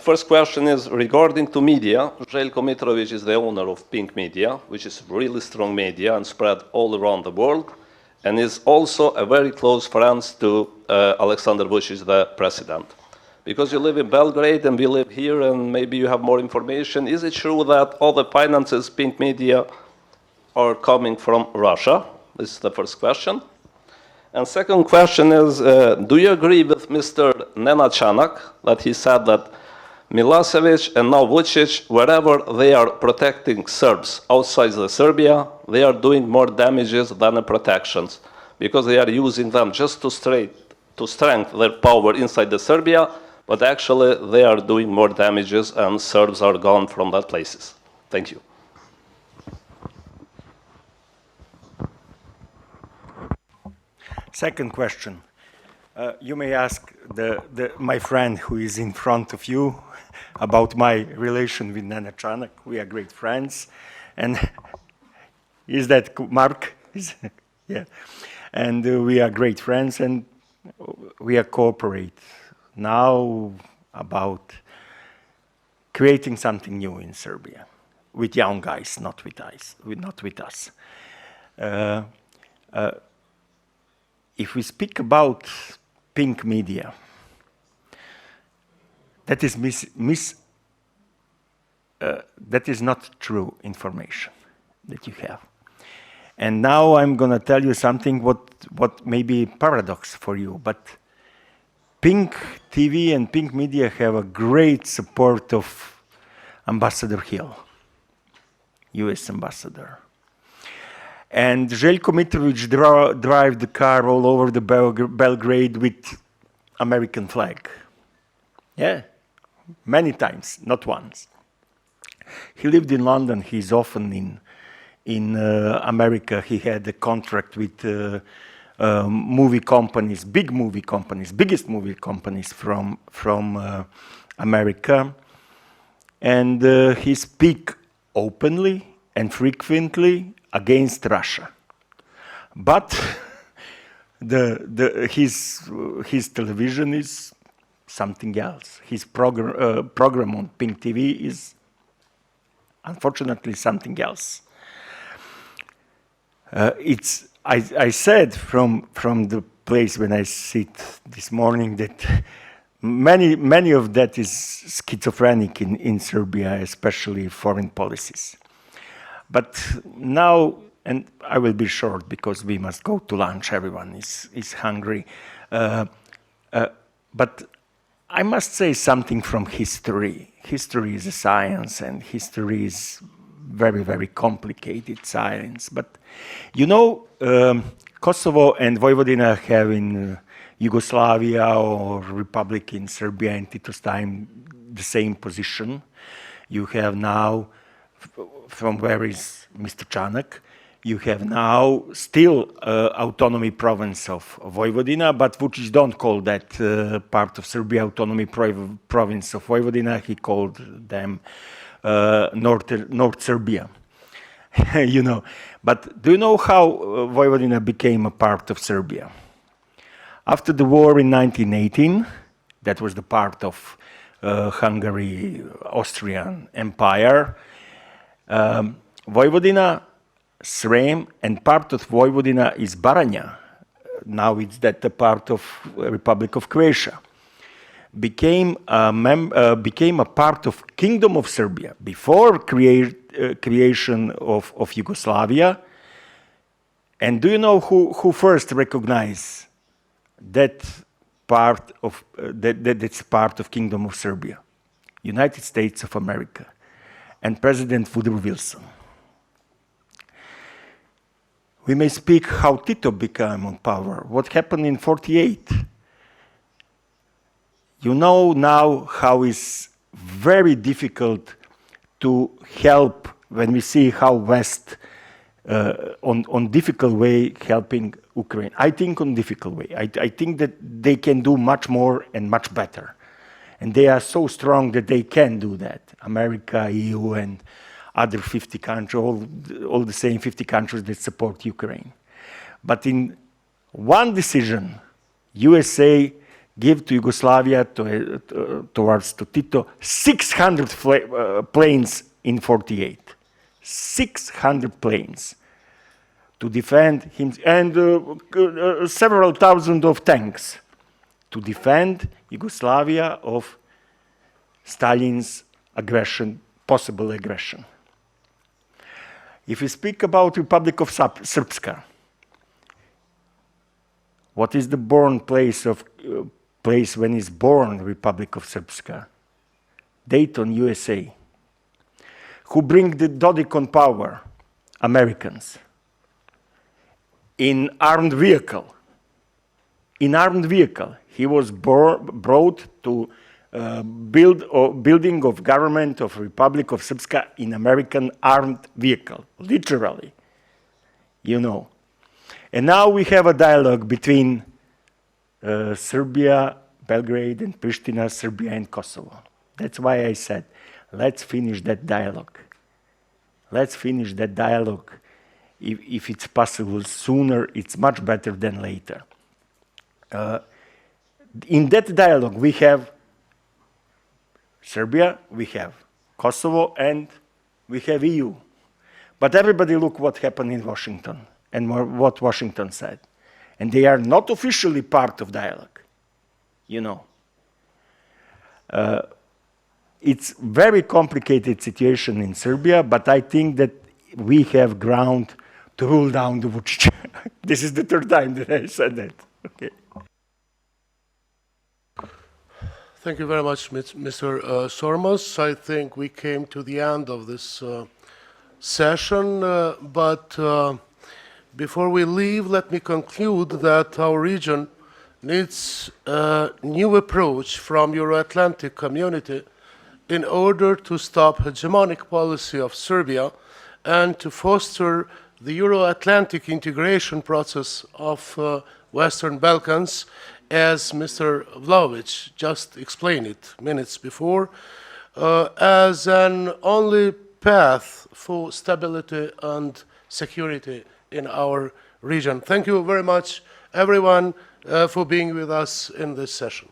G: First question is regarding to media. Željko Mitrovic is the owner of Pink Media, which is really strong media and spread all around the world, and is also a very close friend to Alexander Vučić, the president. Because you live in Belgrade and we live here and maybe you have more information, is it true that all the finances Pink Media are coming from Russia? This is the first question. And second question is, do you agree with Mr. Nenad Čanak that he said that Milosevic and now Vučić, wherever they are protecting Serbs outside the Serbia, they are doing more damages than the protections because they are using them just to strengthen their power inside the Serbia, but actually they are doing more damages and Serbs are gone from that places. Thank you.
B: Second question. You may ask my friend who is in front of you about my relation with Nenad Čanak. We are great friends. And is that Mark? Yeah. And we are great friends and we are cooperate now about creating something new in Serbia with young guys, not with us. If we speak about Pink Media, that is that is not true information that you have. And now I'm going to tell you something what may be paradox for you, but Pink TV and Pink Media have a great support of Ambassador Hill, US ambassador. And Željko Mitrovic drive the car all over the Belgrade with American flag. Yeah, many times, not once. He lived in London. He's often in America. He had a contract with movie companies, big movie companies, biggest movie companies from America. And he speak openly and frequently against Russia. But his television is something else. His program on Pink TV is unfortunately something else. I said from the place when I sit this morning that many of that is schizophrenic in Serbia, especially foreign policies. But now, and I will be short because we must go to lunch, everyone is hungry. But I must say something from history. History is a science and history is very, very complicated science. But you know, Kosovo and Vojvodina have in Yugoslavia or Republic in Serbia in Tito's time the same position. You have now, from where is Mr. Čanak, you have now still autonomy province of Vojvodina, but Vučić don't call that part of Serbia autonomy province of Vojvodina. He called them North Serbia. You know, but do you know how Vojvodina became a part of Serbia? After the war in 1918, that was the part of Hungary, Austrian Empire. Vojvodina, Srem, and part of Vojvodina is Baranja. now it's that the part of Republic of Croatia, became a part of Kingdom of Serbia before creation of Yugoslavia. And do you know who first recognized that part of that's part of Kingdom of Serbia? United States of America and President Woodrow Wilson. We may speak how Tito became on power, what happened in 48. You know now how it's very difficult to help when we see how West on difficult way helping Ukraine. I think on difficult way. I think that they can do much more and much better. And they are so strong that they can do that. America, EU, and other 50 countries, all the same 50 countries that support Ukraine. But in one decision, USA give to Yugoslavia, towards to Tito, 600 planes in 48. 600 planes to defend him, and several thousand of tanks to defend Yugoslavia of Stalin's aggression, possible aggression. If we speak about Republic of Srpska, what is the born place when is born Republic of Srpska? Dayton, USA. Who bring the Dodik on power? Americans. In armed vehicle. In armed vehicle. He was brought to building of government of Republic of Srpska in American armed vehicle, literally, you know. And now we have a dialogue between Serbia, Belgrade, and Prishtina, Serbia, and Kosovo. That's why I said, let's finish that dialogue. Let's finish that dialogue. If it's possible sooner, it's much better than later. In that dialogue, we have Serbia, we have Kosovo, and we have EU. But everybody look what happened in Washington and what Washington said. And they are not officially part of dialogue, you know. It's very complicated situation in Serbia, but I think that we have ground to rule down the Vučić. This is the third time that I said that. Okay.
A: Thank you very much, Mr. Sormaz. I think we came to the end of this session, but before we leave, let me conclude that our region needs a new approach from Euro-Atlantic community in order to stop hegemonic policy of Serbia and to foster the Euro-Atlantic integration process of Western Balkans, as Mr. Vlahovic just explained it minutes before, as an only path for stability and security in our region. Thank you very much, everyone, for being with us in this session.